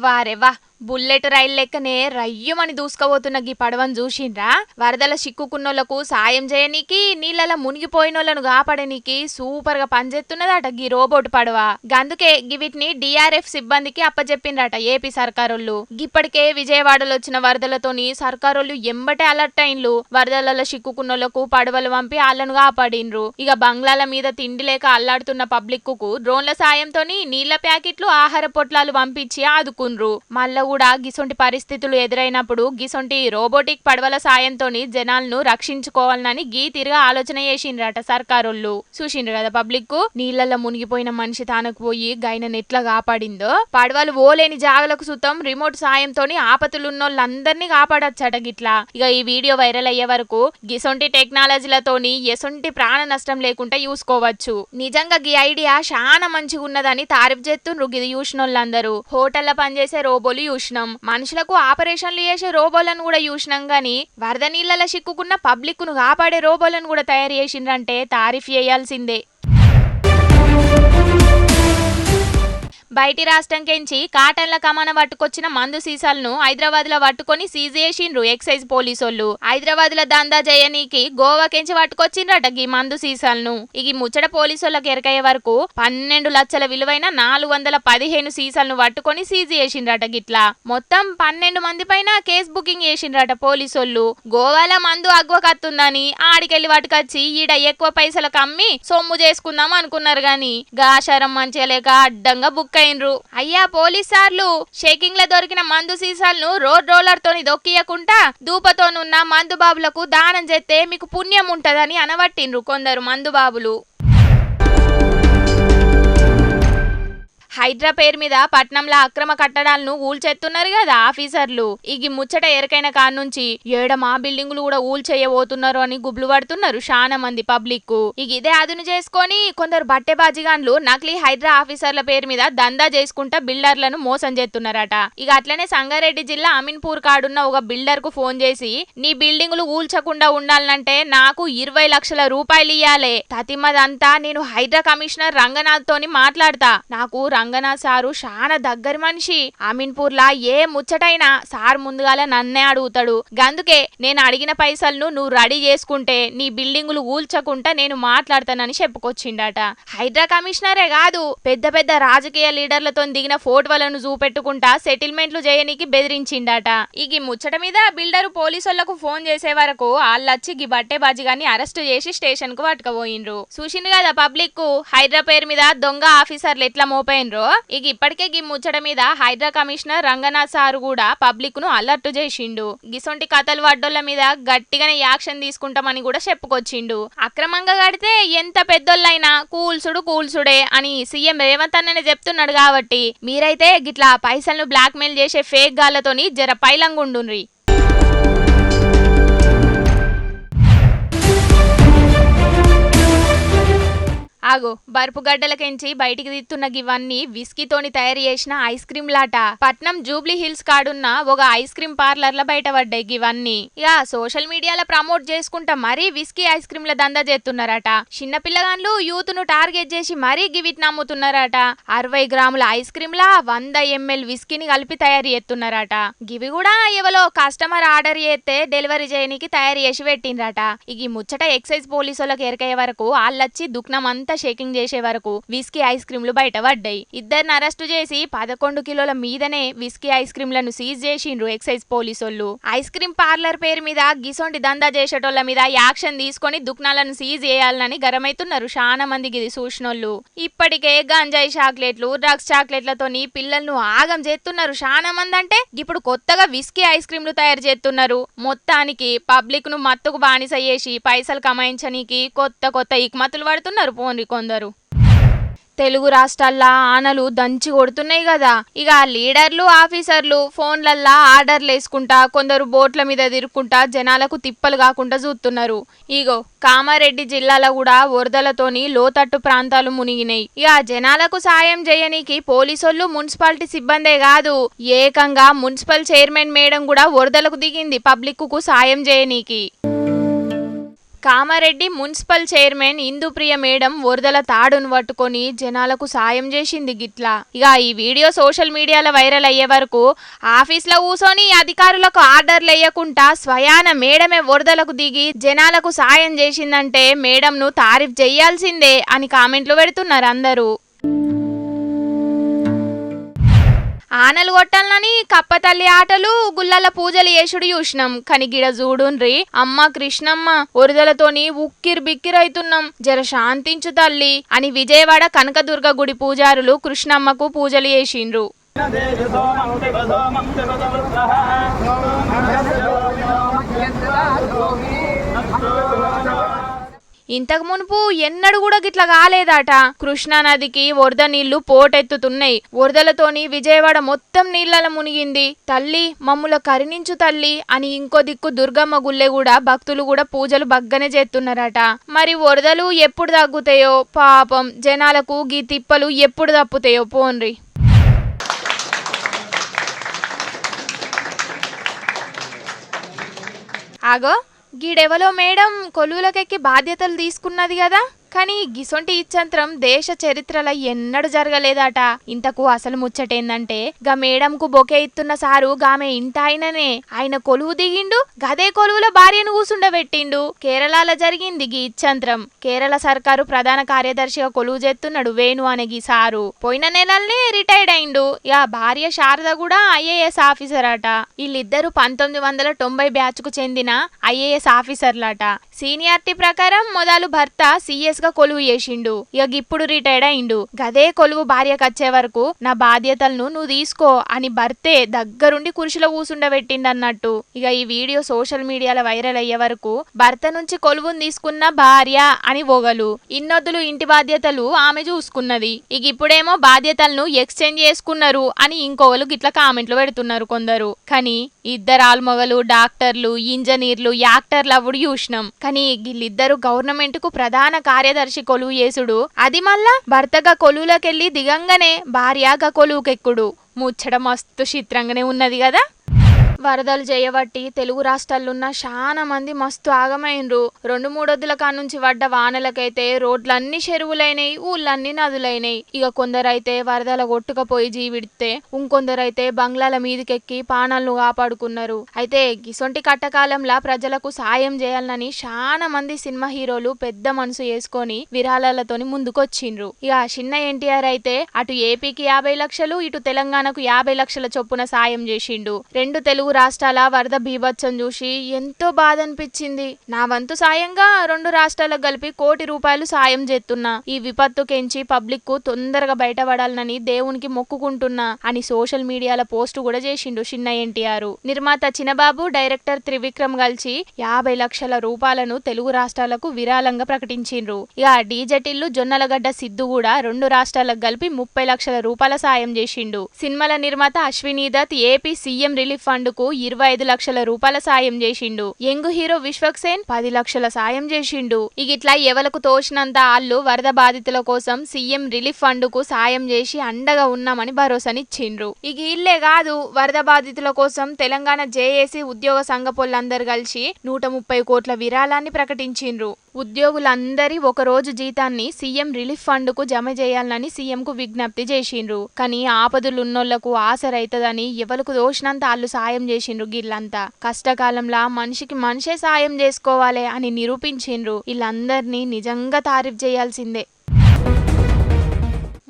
వారేవా బుల్లెట్ రైలు లెక్కనే రయ్యమని దూసుకపోతున్న గీ పడవను చూసిండ్రా? వరదల చిక్కుకున్నోళ్లకు సాయం చేయనీకి నీళ్ళలా మునిగిపోయినోళ్లను కాపాడనీకి సూపర్ గా పనిచేస్తున్నదట గీ రోబోట్ పడవ. గందుకే గివిటిని డిఆర్ఎఫ్ సిబ్బందికి అప్పచెప్పిండ్రట ఏపీ సర్కారోళ్ళు. గిప్పటికే విజయవాడలో వచ్చిన వరదలతోని సర్కారోళ్ళు ఎంబటే అలర్ట్ అయిన్లు. వరదలలో చిక్కుకున్నోళ్లకు పడవలు పంపి వాళ్ళను కాపాడిండ్రు. ఇక బంగ్లాల మీద తిండి లేక అల్లాడుతున్న పబ్లిక్ కు డ్రోన్ల సాయంతోని నీళ్ల ప్యాకెట్లు ఆహార పొట్లాలు పంపించి ఆదుకుండ్రు. మళ్ళా కూడా గిసొంటి పరిస్థితులు ఎదురైనప్పుడు గిసొంటి రోబోటిక్ పడవల సాయంతోని జనాలను రక్షించుకోవాలని గీ తిరిగా ఆలోచన చేసిండ్రట సర్కారోళ్ళు. చూసిండ్రు కదా పబ్లిక్ నీళ్లలో మునిగిపోయిన మనిషి తానకు పోయి గైనను ఎట్లా కాపాడిందో. పడవలు ఓలేని జాగలకు సుతం రిమోట్ సాయంతోని ఆపతులున్నోళ్ళందరినీ కాపాడచ్చట గిట్లా. ఇక ఈ వీడియో వైరల్ అయ్యే వరకు గిసొంటి టెక్నాలజీలతోని ఎసొంటి ప్రాణ నష్టం లేకుండా చూసుకోవచ్చు. నిజంగా గీ ఐడియా చాలా మంచిగా ఉన్నదని తారీఫ్ చేస్తుండ్రు గిది చూసినోళ్ళందరూ. హోటల్లో పనిచేసే రోబోలు చూసినాం, మనుషులకు ఆపరేషన్లు చేసే రోబోలను కూడా చూసినాం. గానీ వరద నీళ్ళలో చిక్కుకున్న పబ్లిక్ ను కాపాడే రోబోలను కూడా తయారు చేసిండ్రంటే తారీఫ్ చేయాల్సిందే. బయటి రాష్ట్రం కెంచి కాటన్ల కమాన పట్టుకొచ్చిన మందు సీసాలను హైదరాబాద్ లో పట్టుకొని సీజ్ చేసిండ్రు ఎక్సైజ్ పోలీసోళ్ళు. హైదరాబాద్ లో దందా చేయనీకి గోవా కెంచి పట్టుకొచ్చిండ్రట గీ మందు సీసాలను. ఈ ముచ్చట పోలీసోళ్ళకి ఎరకయ్యే వరకు 12 లక్షల విలువైన 415 సీసాలను పట్టుకొని సీజ్ చేసిండ్రట గిట్లా. మొత్తం 12 మంది పైన కేసు బుకింగ్ చేసిండ్రట పోలీసోళ్ళు. గోవాలో మందు అగ్వకత్తుందని ఆడికెళ్లి పట్టుకొచ్చి ఈడ ఎక్కువ పైసలకు అమ్మి సొమ్ము చేసుకుందాం అనుకున్నారు గాని గాశారం మంచిగా లేక అడ్డంగా బుక్ అయినరు. అయ్యా పోలీస్ సార్లు, షేకింగ్ లో దొరికిన మందు సీసాలను రోడ్ రోలర్ తోని దొక్కియకుండా దూపతోనున్న మందు బాబులకు దానం చేస్తే మీకు పుణ్యం ఉంటదని అనబట్టిండ్రు కొందరు మందు బాబులు. హైడ్రా పేరు మీద పట్నంలో అక్రమ కట్టడాలను ఊల్చేస్తున్నారు కదా ఆఫీసర్లు. ఈ ముచ్చట ఎరకైన కాడ నుంచి ఏడమా బిల్డింగులు కూడా ఊల్చేయబోతున్నారు అని గుబ్లు పడుతున్నారు చాలా మంది పబ్లిక్. ఇదే అదును చేసుకొని కొందరు బట్టె బాజిగాన్లు నకిలీ హైడ్రా ఆఫీసర్ల పేరు మీద దందా చేసుకుంటా బిల్డర్లను మోసం చేస్తున్నారట. ఇక అట్లనే సంగారెడ్డి జిల్లా అమీన్పూర్ కాడున్న ఒక బిల్డర్ కు ఫోన్ చేసి నీ బిల్డింగులు ఊల్చకుండా ఉండాలంటే నాకు 20 లక్షల రూపాయలు ఇయ్యాలే. తతిమదంతా నేను హైడ్రా కమిషనర్ రంగనాథ్ తోని మాట్లాడతా. నాకు రంగనాథ్ సారు చాలా దగ్గరి మనిషి. అమీన్పూర్ లా ఏ ముచ్చటైనా సార్ ముందుగాల నన్నే అడుగుతాడు. గందుకే నేను అడిగిన పైసలను నువ్వు రెడీ చేసుకుంటే నీ బిల్డింగులు ఊల్చకుండా నేను మాట్లాడతానని చెప్పుకొచ్చిండట. హైడ్రా కమిషనరే కాదు పెద్ద పెద్ద రాజకీయ లీడర్లతో దిగిన ఫోటోలను చూపెట్టుకుంటా సెటిల్మెంట్లు చేయనీకి బెదిరించిండట. ఈ ముచ్చట మీద బిల్డర్ పోలీసులకు ఫోన్ చేసే వరకు వాళ్ళొచ్చి గి బట్టే బాజిగాన్ని అరెస్ట్ చేసి స్టేషన్ కు పట్టుకుపోయిండ్రు. చూసిండు కదా పబ్లిక్ హైడ్రా పేరు మీద దొంగ ఆఫీసర్లు ఎట్లా మోపైండ్రు. ఇప్పటికే గి ముచ్చట మీద హైడ్రా కమిషనర్ రంగనాథ్ సార్ కూడా పబ్లిక్ ను అలర్ట్ చేసిండు. గిసొంటి కథలు వడ్డోళ్ల మీద గట్టిగానే యాక్షన్ తీసుకుంటామని కూడా చెప్పుకొచ్చిండు. అక్రమంగా కడితే ఎంత పెద్దోళ్ళైనా కూల్సుడే అని సీఎం రేవంత్ అన్ననే చెప్తున్నాడు. కాబట్టి మీరైతే గిట్లా పైసలను బ్లాక్ మెయిల్ చేసే ఫేక్ గాళ్లతోని జర పైలంగుండుండ్రి. ఆగో బర్పు గడ్డలకెంచి బయటికి తీస్తున్న గివన్నీ విస్కీతోని తయారు చేసిన ఐస్ క్రీమ్ లాట. పట్నం జూబ్లీ హిల్స్ కాడున్న ఒక ఐస్ క్రీమ్ పార్లర్ల బయటపడ్డాయి గివన్నీ. ఇక సోషల్ మీడియాలో ప్రమోట్ చేసుకుంటా మరీ విస్కీ ఐస్ క్రీమ్ల దందా చేస్తున్నారట. చిన్న పిల్లగాన్లు యూత్ ను టార్గెట్ చేసి మరీ గివిటిని అమ్ముతున్నారట. 60 గ్రాముల ఐస్ క్రీమ్ లా 100 ml విస్కీని కలిపి తయారు చేస్తున్నారట. గివి కూడా ఎవలో కస్టమర్ ఆర్డర్ చేస్తే డెలివరీ చేయనికి తయారు చేసి పెట్టిండ్రట. ఈ ముచ్చట ఎక్సైజ్ పోలీసులకు ఎరకయ్యే వరకు వాళ్ళొచ్చి దుఃఖనం అంతా షేకింగ్ చేసే వరకు విస్కీ ఐస్ క్రీంలు బయటపడ్డాయి. ఇద్దరిని అరెస్టు చేసి 11 కిలోల మీదనే విస్కీ ఐస్ క్రీంలను సీజ్ చేసిండ్రు ఎక్సైజ్ పోలీసోళ్ళు. ఐస్ క్రీం పార్లర్ పేరు మీద గిసొంటి దందా చేసేటోళ్ల మీద యాక్షన్ తీసుకొని దుకాణాలను సీజ్ చేయాలని గరమైతున్నారు చాలా మందికి ఇది చూసినోళ్ళు. ఇప్పటికే గంజాయి చాక్లెట్లు, డ్రగ్స్ చాక్లెట్లతోని పిల్లలను ఆగం చేస్తున్నారు చాలా మంది. అంటే ఇప్పుడు కొత్తగా విస్కీ ఐస్ క్రీంలు తయారు చేస్తున్నారు. మొత్తానికి పబ్లిక్ ను మత్తుకు బానిస చేసి పైసలు కమాయించనీకి కొత్త ఇక్మతులు పడుతున్నారు పోన్రి కొందరు. తెలుగు రాష్ట్రాల్లో ఆనలు దంచి కొడుతున్నాయి కదా. ఇక లీడర్లు ఆఫీసర్లు ఫోన్లల్లా ఆర్డర్లు వేసుకుంటా కొందరు బోట్ల మీద తిరుక్కుంటా జనాలకు తిప్పలు కాకుండా చూస్తున్నారు. ఇగో కామారెడ్డి జిల్లాలో కూడా వరదలతోని లోతట్టు ప్రాంతాలు మునిగినాయి. ఇక జనాలకు సాయం చేయనీకి పోలీసోళ్ళు మున్సిపాలిటీ సిబ్బందే కాదు, ఏకంగా మున్సిపల్ చైర్మన్ మేడం కూడా వరదలకు దిగింది పబ్లిక్ కు సాయం చేయనీకి. Kamareddy municipal chairman Indupriya madam వరదల తాడును పట్టుకొని జనాలకు సాయం చేసింది గిట్లా. ఇక ఈ వీడియో సోషల్ మీడియాలో వైరల్ అయ్యే వరకు ఆఫీస్లో కూసోని అధికారులకు ఆర్డర్లు వేయకుండా స్వయాన మేడమే వరదలకు దిగి జనాలకు సాయం చేసిందంటే మేడంను తారీఫ్ చేయాల్సిందే అని కామెంట్లు పెడుతున్నారు అందరూ. ఆనలు కొట్టాలని కప్పతల్లి ఆటలు గుల్లల పూజలు చేసుడు చూసినాం. కానీ గిడ చూడుండ్రి అమ్మ కృష్ణమ్మ వరదలతోని ఉక్కిరి బిక్కిరైతున్నాం, జర శాంతించు తల్లి అని విజయవాడ కనకదుర్గ గుడి పూజారులు కృష్ణమ్మకు పూజలు చేసిండ్రు. ఇంతకు మునుపు ఎన్నడూ కూడా గిట్లా కాలేదట. కృష్ణానదికి వరద నీళ్లు పోటెత్తుతున్నాయి. వరదలతోని విజయవాడ మొత్తం నీళ్ల మునిగింది. తల్లి మమ్ముల కరుణించు తల్లి అని ఇంకో దిక్కు దుర్గమ్మ గుళ్ళె కూడా భక్తులు కూడా పూజలు బగ్గనే చేస్తున్నారట. మరి వరదలు ఎప్పుడు తగ్గుతాయో పాపం జనాలకు గీ తిప్పలు ఎప్పుడు తప్పుతాయో పోన్రి. ఆగో గీడెవలో మేడం కొలువులకెక్కి బాధ్యతలు తీసుకున్నది కదా. కానీ గిసొంటి ఇచ్చంత్రం దేశ చరిత్రలో ఎన్నడూ జరగలేదట. ఇంతకు అసలు ముచ్చటేందంటే గా మేడంకు బొకే ఇస్తున్న సారు గామె ఇంట ఆయన కొలువు దిగిండు, గదే కొలువులో భార్యను కూసుండబెట్టిండు. కేరళలో జరిగింది గీ ఇచ్చంత్రం. కేరళ సర్కారు ప్రధాన కార్యదర్శిగా కొలువు చేస్తున్నాడు వేణు అనే గీ సారు. పోయిన నెలల్నే రిటైర్డ్ అయిండు. ఇక భార్య శారద కూడా ఐఏఎస్ ఆఫీసర్ అట. వీళ్ళిద్దరు 1990 బ్యాచ్ కు చెందిన ఐఏఎస్ ఆఫీసర్లట. సీనియారిటీ ప్రకారం మొదలు భర్త సిఎస్ గా కొలువు చేసిండు. ఇక ఇప్పుడు రిటైర్డ్ అయిండు. గదే కొలువు భార్యకు వచ్చే వరకు నా బాధ్యతలను నువ్వు తీసుకో అని భర్తే దగ్గరుండి కుర్చీలో కూసుండబెట్టిండు అన్నట్టు. ఇక ఈ వీడియో సోషల్ మీడియాలో వైరల్ అయ్యే వరకు భర్త నుంచి కొలువును తీసుకున్న భార్య అని ఓగలు, ఇన్నొద్దులు ఇంటి బాధ్యతలు ఆమె చూసుకున్నది. ఇక ఇప్పుడేమో బాధ్యతలను ఎక్స్చేంజ్ చేసుకున్నారు అని ఇంకోవలు గిట్ల కామెంట్లు పెడుతున్నారు కొందరు. కానీ ఇద్దరు ఆల్మొగలు డాక్టర్లు ఇంజనీర్లు యాక్టర్లు అవ్వడు చూసినాం. కానీ వీళ్ళిద్దరు గవర్నమెంట్ కు ప్రధాన కార్యదర్శి కొలువు చేసుడు, అది మళ్ళా భర్తగా కొలువులకెళ్లి దిగంగానే భార్యగా కొలువుకెక్కుడు. ముచ్చట మస్తు చిత్రంగానే ఉన్నది కదా. వరదలు చేయబట్టి తెలుగు రాష్ట్రాలున్న చాలా మంది మస్తు ఆగమైనరు. 2-3 వద్దుల కానుంచి పడ్డ వానలకైతే రోడ్లన్నీ చెరువులైనాయి, ఊళ్ళన్నీ నదులైనాయి. ఇక కొందరైతే వరదల కొట్టుకపోయి జీవిడితే, ఇంకొందరైతే బంగ్లాల మీదకెక్కి పానాలను కాపాడుకున్నారు. అయితే గిసొంటి కట్టకాలంలా ప్రజలకు సాయం చేయాలని చాలా మంది సినిమా హీరోలు పెద్ద మనసు చేసుకొని విరాళాలతోని ముందుకొచ్చిండ్రు. ఇక చిన్న ఎన్టీఆర్ అయితే అటు ఏపీకి 50 లక్షలు ఇటు తెలంగాణకు 50 లక్షల చొప్పున సాయం చేసిండు. 2 తెలుగు రాష్ట్రాల వరద బీభత్సం చూసి ఎంతో బాధ అనిపించింది. నా వంతు సాయంగా 2 రాష్ట్రాలకు కలిపి 1 కోటి రూపాయలు సాయం చేస్తున్నా. ఈ విపత్తు కెంచి పబ్లిక్ కు తొందరగా బయటపడాలని దేవునికి మొక్కుకుంటున్నా అని సోషల్ మీడియాలో పోస్ట్ కూడా చేసిండు చిన్న ఎన్టీఆర్. నిర్మాత చిన్నబాబు డైరెక్టర్ త్రివిక్రమ్ కలిసి 50 లక్షల రూపాయలను తెలుగు రాష్ట్రాలకు విరాళంగా ప్రకటించిండ్రు. ఇక డీజెటిల్లు జొన్నలగడ్డ సిద్ధు కూడా 2 రాష్ట్రాలకు కలిపి 30 లక్షల రూపాయల సాయం చేసిండు. సినిమాల నిర్మాత Ashwini Dutt AP CM relief fund కు 25 లక్షల రూపాయల సాయం చేసిండు. యంగ్ హీరో విశ్వక్సేన్ 10 లక్షల సాయం చేసిండు. ఇగిట్లా ఎవలకు తోచినంత ఆళ్ళు వరద బాధితుల కోసం సీఎం రిలీఫ్ ఫండ్ కు సాయం చేసి అండగా ఉన్నామని భరోసానిచ్చిండ్రు. ఇక ఇల్లే కాదు, వరద బాధితుల కోసం తెలంగాణ జేఏసీ ఉద్యోగ సంఘ పొల్లందరూ కలిసి 130 కోట్ల విరాళాన్ని ప్రకటించిండ్రు. ఉద్యోగులందరి ఒక రోజు జీతాన్ని సీఎం రిలీఫ్ ఫండ్ కు జమ చేయాలని సీఎం కు విజ్ఞప్తి చేసిండ్రు. కానీ ఆపదలున్నోళ్లకు ఆసరైతదని ఎవలకు దోషినంత ఆళ్ళు సాయం చేసిండ్రు. గిల్లంతా కష్టకాలంలా మనిషికి మనిషే సాయం చేసుకోవాలి అని నిరూపించిండ్రు. వీళ్ళందరినీ నిజంగా తారీఫ్ చేయాల్సిందే.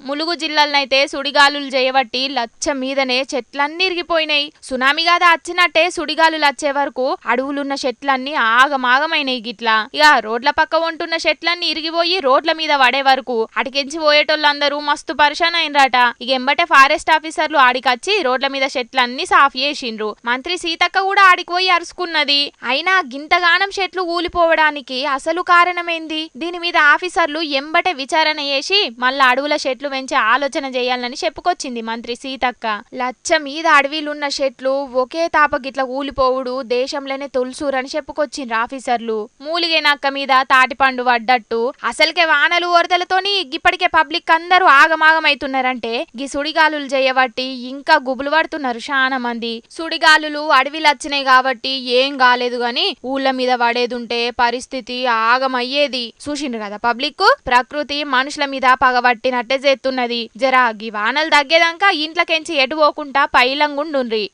ములుగు జిల్లాలనైతే సుడిగాలులు చేయబట్టి లచ్చ మీదనే చెట్లన్నీ ఇరిగిపోయినాయి. సునామీ గాథ వచ్చినట్టే సుడిగాలులు వచ్చే వరకు అడవులున్న చెట్లన్నీ ఆగమాగమైనాయి. గిట్లా ఇక రోడ్ల పక్క ఉంటున్న చెట్లన్నీ ఇరిగిపోయి రోడ్ల మీద పడే వరకు అటికించి పోయేటోళ్ళందరూ మస్తు పరిశాన్ అయినరాట. ఇక ఎంబటే ఫారెస్ట్ ఆఫీసర్లు ఆడికొచ్చి రోడ్ల మీద చెట్లన్నీ సాఫ్ చేసిండ్రు. మంత్రి సీతక్క కూడా ఆడికి పోయి అరుచుకున్నది. అయినా గింతగానం చెట్లు ఊలిపోవడానికి అసలు కారణమేంది? దీని మీద ఆఫీసర్లు ఎంబటే విచారణ చేసి మళ్ళా అడవుల చెట్లు పెంచే ఆలోచన చేయాలని చెప్పుకొచ్చింది మంత్రి సీతక్క. లచ్చ మీద అడవిలున్న చెట్లు ఒకే తాప గిట్ల ఊలిపోవుడు దేశంలోనే తొలుసూరని చెప్పుకొచ్చిండ్రు ఆఫీసర్లు. మూలిగే నక్క మీద తాటిపండు పడ్డట్టు అసలుకే వానలు వరదలతోని ఇప్పటికే పబ్లిక్ అందరూ ఆగమాగమైతున్నారంటే గీ సుడిగాలులు చేయబట్టి ఇంకా గుబులు పడుతున్నారు చాలా మంది. సుడిగాలులు అడవిలచ్చినాయి కాబట్టి ఏం కాలేదు గాని ఊళ్ళ మీద పడేదుంటే పరిస్థితి ఆగమయ్యేది. చూసిండ్రు కదా పబ్లిక్, ప్రకృతి మనుషుల మీద పగబట్టినట్టే చేస్తున్నది. జరా గీ వానలు తగ్గేదాకా ఇంట్లోకెంచి ఎటు పోకుండా పైలంగుండుండ్రి.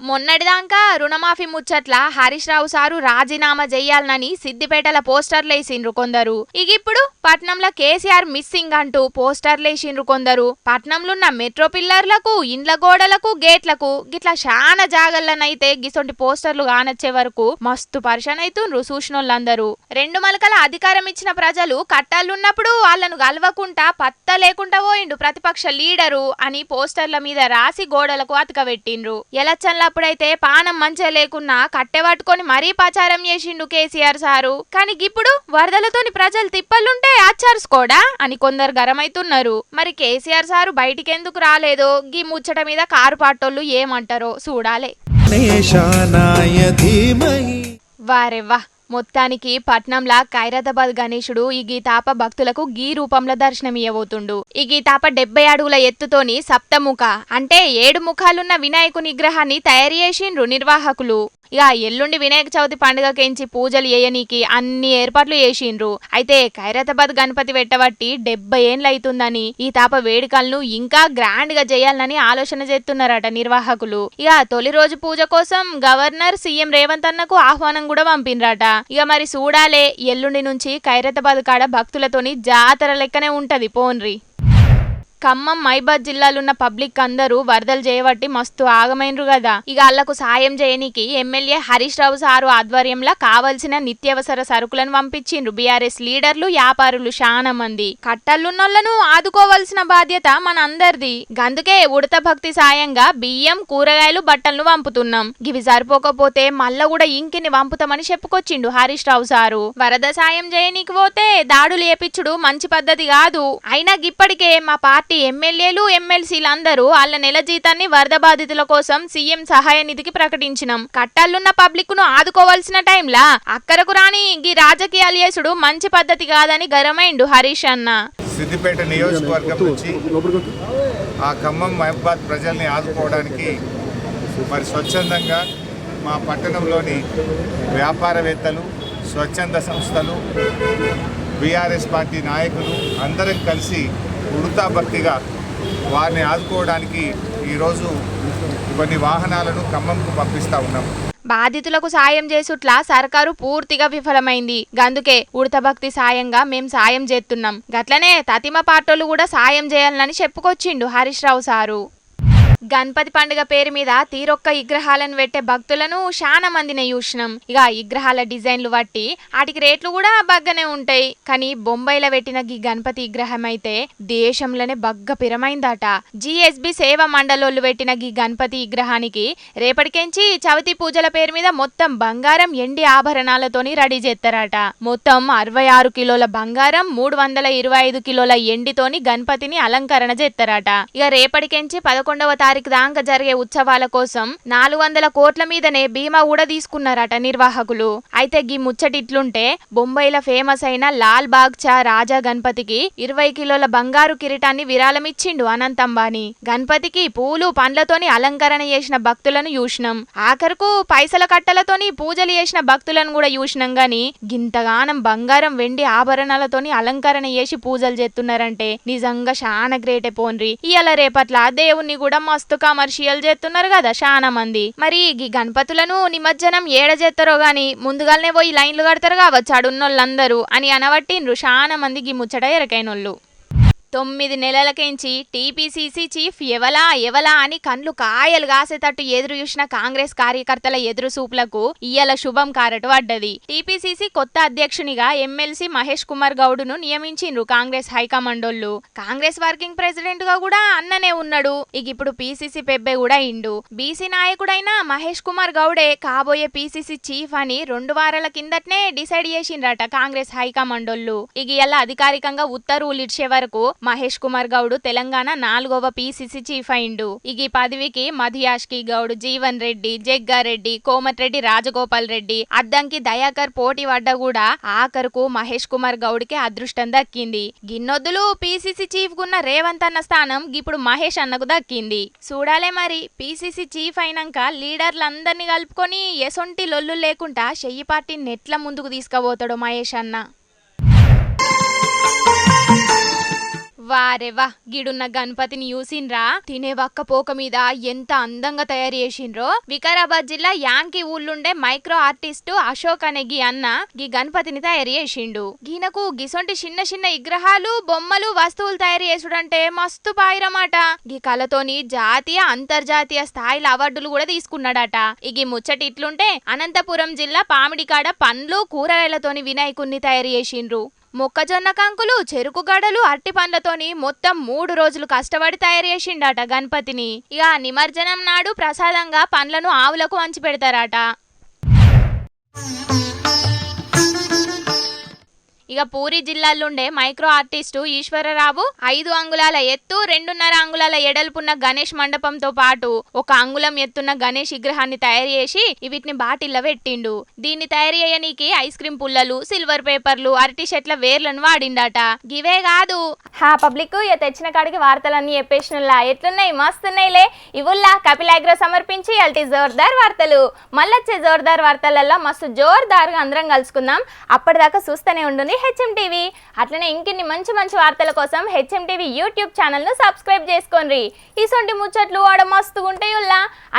మొన్నటిదాకా రుణమాఫీ ముచ్చట్ల హరీష్ రావు సారు రాజీనామా చెయ్యాలనని సిద్దిపేటల పోస్టర్లేసిండ్రు కొందరు. ఇప్పుడు పట్నంలో కేసీఆర్ మిస్సింగ్ అంటూ పోస్టర్లేసిండ్రు కొందరు. పట్నంలున్న మెట్రో పిల్లర్లకు, ఇండ్ల గోడలకు, గేట్లకు గిట్లా చాలా జాగల్లనైతే గిసొంటి పోస్టర్లు కానొచ్చే వరకు మస్తు పరిశాన్ అయితుండ్రు చూసినోళ్ళందరూ. 2 మలకల అధికారం ఇచ్చిన ప్రజలు కట్టాలున్నప్పుడు వాళ్ళను గలవకుండా పత్త లేకుండా పోయిండు ప్రతిపక్ష లీడరు అని పోస్టర్ల మీద రాసి గోడలకు అతకబెట్టిండ్రు. ఎలక్షన్ల అప్పుడైతే పానం మంచిగా లేకున్నా కట్టె పట్టుకొని మరీ ప్రచారం చేసిండు కేసీఆర్ సారు. కానీ ఇప్పుడు వరదలతోని ప్రజలు తిప్పలుంటే ఆచార్చుకోడా అని కొందరు గరమైతున్నారు. మరి కేసీఆర్ సారు బయటికెందుకు రాలేదో గీ ముచ్చట మీద కారు పాటోళ్ళు ఏమంటారో చూడాలే. వారెవ్వా, మొత్తానికి పట్నంలా ఖైరతాబాద్ గణేశుడు ఈ గీతాప భక్తులకు గీ రూపంలో దర్శనమియ్యబోతుండు. ఈ గీతాప 70 అడుగుల ఎత్తుతోని సప్తముఖ అంటే 7 ముఖాలున్న వినాయకుని విగ్రహాన్ని తయారు చేసిండ్రు నిర్వాహకులు. ఇక ఎల్లుండి వినాయక చవితి పండుగకెంచి పూజలు చేయనీకి అన్ని ఏర్పాట్లు చేసిండ్రు. అయితే ఖైరతాబాద్ గణపతి పెట్టబట్టి 70 ఏండ్లు అవుతుందని ఈ తాప వేడుకలను ఇంకా గ్రాండ్ గా చేయాలని ఆలోచన చేస్తున్నారట నిర్వాహకులు. ఇక తొలి రోజు పూజ కోసం గవర్నర్ సీఎం రేవంత్ అన్నకు ఆహ్వానం కూడా పంపినరట. ఇక మరి చూడాలే, ఎల్లుండి నుంచి ఖైరతాబాద్ కాడ భక్తులతోని జాతర లెక్కనే ఉంటది పోన్రి. ఖమ్మం మైబాద్ జిల్లాలున్న పబ్లిక్ అందరూ వరదలు చేయబట్టి మస్తు ఆగమైనరు కదా. ఇక వాళ్లకు సాయం చేయనికి ఎమ్మెల్యే హరీష్ రావు సారు ఆధ్వర్యంలో కావలసిన నిత్యావసర సరుకులను పంపించిండ్రు బీఆర్ఎస్ లీడర్లు, వ్యాపారులు చాలా మంది. కట్టలున్నోళ్లను ఆదుకోవాల్సిన బాధ్యత మన అందరిది. గందుకే ఉడత భక్తి సాయంగా బియ్యం, కూరగాయలు, బట్టలను పంపుతున్నాం. ఇవి సరిపోకపోతే మళ్ళా కూడా ఇంకిని పంపుతామని చెప్పుకొచ్చిండు హరీష్ రావు సారు. వరద సాయం చేయనీకి పోతే దాడులు ఏపిచ్చుడు మంచి పద్ధతి కాదు. అయినా ఇప్పటికే మా పార్టీ ఎమ్మెల్యేలు, ఎమ్మెల్సీలందరూ వాళ్ళ నెల జీతాన్ని వరద బాధితుల కోసం సీఎం సహాయ నిధికి ప్రకటించినాం. కట్టాలున్న పబ్లిక్ ను ఆదుకోవాల్సిన టైంలా అక్కరకు రాని ఈ రాజకీయాలు చేసుడు మంచి పద్ధతి కాదని గరమైండు హరీష్ అన్న. సిద్దిపేట నియోజకవర్గం నుంచి ఆ ఖమ్మం మహబాద్ ప్రజల్ని ఆదుకోవడానికి మరి స్వచ్ఛందంగా మా పట్టణంలోని వ్యాపారవేత్తలు, స్వచ్ఛంద సంస్థలు, బీఆర్ఎస్ పార్టీ నాయకులు అందరం కలిసి ఉడతా భక్తిగా వారిని ఆదుకోవడానికి ఈరోజు కొన్ని వాహనాలను ఖమ్మంకు పంపిస్తా ఉన్నాం. బాధితులకు సాయం చేసుట్లా సర్కారు పూర్తిగా విఫలమైంది. గందుకే ఉడత భక్తి సాయంగా మేం సాయం చేస్తున్నాం. గట్లనే తతిమ పాటోళ్ళు కూడా సాయం చేయాలని చెప్పుకొచ్చిండు హరీష్ రావు సారు. గణపతి పండుగ పేరు మీద తీరొక్క విగ్రహాలను పెట్టే భక్తులను చాలా మందిని చూసినాం. ఇక విగ్రహాల డిజైన్లు బట్టి వాటికి రేట్లు కూడా బగ్గనే ఉంటాయి. కానీ బొంబాయిలో పెట్టిన ఈ గణపతి విగ్రహం అయితే దేశంలోనే బగ్గ పిరమైందట. జిఎస్బి సేవా మండలోళ్ళు పెట్టిన ఈ గణపతి విగ్రహానికి రేపటికెంచి చవితి పూజల పేరు మీద మొత్తం బంగారం, ఎండి ఆభరణాలతోని రెడీ చేస్తారట. మొత్తం 66 కిలోల బంగారం, 325 కిలోల ఎండితోని గణపతిని అలంకరణ చేస్తారట. ఇక రేపటికెంచి 11వ తారీఖు దాకా జరిగే ఉత్సవాల కోసం 400 కోట్ల మీదనే బీమా కూడా తీసుకున్నారట నిర్వాహకులు. అయితే గీ ముచ్చటిట్లుంటే బొంబాయిలో ఫేమస్ అయిన లాల్ బాగ్చా రాజా గణపతికి 20 కిలోల బంగారు కిరీటాన్ని విరాళమిచ్చిండు అనంత్ అంబానీ. గణపతికి పూలు, పండ్లతోని అలంకరణ చేసిన భక్తులను చూసినాం. ఆఖరుకు పైసల కట్టలతోని పూజలు చేసిన భక్తులను కూడా చూసినాం. గాని గింతగానం బంగారం, వెండి ఆభరణాలతోని అలంకరణ చేసి పూజలు చేస్తున్నారంటే నిజంగా చాలా గ్రేటే పోన్రి. ఇయాల రేపట్ల దేవుణ్ణి కూడా మస్తు కమర్షియల్ చేస్తున్నారు కదా చాలా మంది. మరి ఈ గణపతులను నిమజ్జనం ఏడ చేస్తారో గాని ముందుగానే పోయి లైన్లు కడతారు కావచ్చు అడున్నోళ్ళందరూ అని అనబట్టిండ్రు చాలా మంది ఈ ముచ్చట ఎరకైనోళ్ళు. 9 నెలలకించి టీపీసీసీ చీఫ్ ఎవలా అని కండ్లు కాయలు కాసేటట్టు ఎదురు చూసిన కాంగ్రెస్ కార్యకర్తల ఎదురు సూపులకు ఇయ్యాల శుభం కారటు పడ్డది. టీపీసీసీ కొత్త అధ్యక్షునిగా ఎమ్మెల్సీ మహేష్ కుమార్ గౌడ్ను నియమించిండ్రు కాంగ్రెస్ హైకమాండోళ్లు. కాంగ్రెస్ వర్కింగ్ ప్రెసిడెంట్ గా కూడా అన్ననే ఉన్నాడు. ఇప్పుడు పీసీసీ పెబ్బే కూడా ఇండు. బీసీ నాయకుడైన మహేష్ కుమార్ గౌడే కాబోయే పీసీసీ చీఫ్ అని 2 వారాల కిందటనే డిసైడ్ చేసిండ్రట కాంగ్రెస్ హైకమాండోళ్లు. ఇలా అధికారికంగా ఉత్తర్వులు ఇచ్చే వరకు మహేష్ కుమార్ గౌడ్ తెలంగాణ 4వ పీసీసీ చీఫ్ అయిండు. ఈ పదవికి మధుయాష్కి గౌడ్, జీవన్ రెడ్డి, జగ్గారెడ్డి, కోమటిరెడ్డి రాజగోపాల్ రెడ్డి, అద్దంకి దయాకర్ పోటీ పడ్డ కూడా ఆఖరుకు మహేష్ కుమార్ గౌడ్ కి అదృష్టం దక్కింది. గిన్నొద్దులు పీసీసీ చీఫ్ కున్న రేవంత్ అన్న స్థానం ఇప్పుడు మహేష్ అన్నకు దక్కింది. చూడాలే మరి పీసీసీ చీఫ్ అయినాక లీడర్లందరినీ కలుపుకొని ఎసొంటి లొల్లు లేకుండా చెయ్యి పార్టీని ఎట్లా ముందుకు తీసుకుపోతాడో మహేష్ అన్న. వారెవా గిడున్న గణపతిని చూసిండ్రా? తినే వక్క పోక మీద ఎంత అందంగా తయారు చేసిండ్రో. వికారాబాద్ జిల్లా యాంకి ఊళ్ళుండే మైక్రో ఆర్టిస్టు అశోక్ అనే గీ అన్న గీ గణపతిని తయారు చేసిండు. గీనకు గిసొంటి చిన్న చిన్న విగ్రహాలు, బొమ్మలు, వస్తువులు తయారు చేసుడంటే మస్తు పాయిరమాట. గీ కళతోని జాతీయ, అంతర్జాతీయ స్థాయిలో అవార్డులు కూడా తీసుకున్నాడట. ఈ ముచ్చటి ఇట్లుంటే అనంతపురం జిల్లా పామిడికాడ పండ్లు, కూరగాయలతోని వినాయకుణ్ణి తయారు చేసిండ్రు. మొక్కజొన్న కంకులు, చెరుకు గడలు, అరటి పండ్లతోని మొత్తం 3 రోజులు కష్టపడి తయారు చేసిండట గణపతిని. నిమజ్జనం నాడు ప్రసాదంగా పండ్లను ఆవులకు వంచి పెడతారట. పూరి జిల్లాలోండే మైక్రో ఆర్టిస్టు ఈశ్వరరావు 5 అంగుళాల ఎత్తు, 2.5 అంగుళాల ఎడల్పున్న గణేష్ మండపంతో పాటు 1 అంగుళం ఎత్తున్న గణేష్ విగ్రహాన్ని తయారు చేసి వీటిని బాటిల్లో పెట్టిండు. దీన్ని తయారు చేయనీకి ఐస్ క్రీమ్ పుల్లలు, సిల్వర్ పేపర్లు, అరటి చెట్ల వేర్లను వాడిండట. గివే కాదు పబ్లిక్ తెచ్చిన కాడికి వార్తలన్నీ చెప్పేసినలా ఎట్లున్నాయి? మస్తున్నాయిలే. ఇవుల్లా కపిల్ అగ్రో సమర్పించి అల్టి జోర్దార్ వార్తలు. మళ్ళొచ్చే జోర్దార్ వార్తలలో మస్తు జోర్దార్గా అందరం కలుసుకుందాం. అప్పటిదాకా చూస్తూనే ఉండుంది హెచ్ఎం టీవీ. అట్లనే ఇంకిన్ని మంచి మంచి వార్తల కోసం హెచ్ఎం టీవీ యూట్యూబ్ ఛానల్ను సబ్స్క్రైబ్ చేసుకోండి. ఈసొంటి ముచ్చట్లు ఆడ మస్తుగుంటాయి.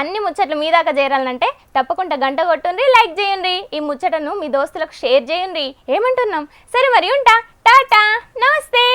అన్ని ముచ్చట్లు మీ దాకా చేరాలంటే తప్పకుండా గంట కొట్టుండ్రి, లైక్ చేయండి. ఈ ముచ్చటను మీ దోస్తులకు షేర్ చేయండి. ఏమంటున్నాం? సరే మరి ఉంటా. టాటా, నమస్తే.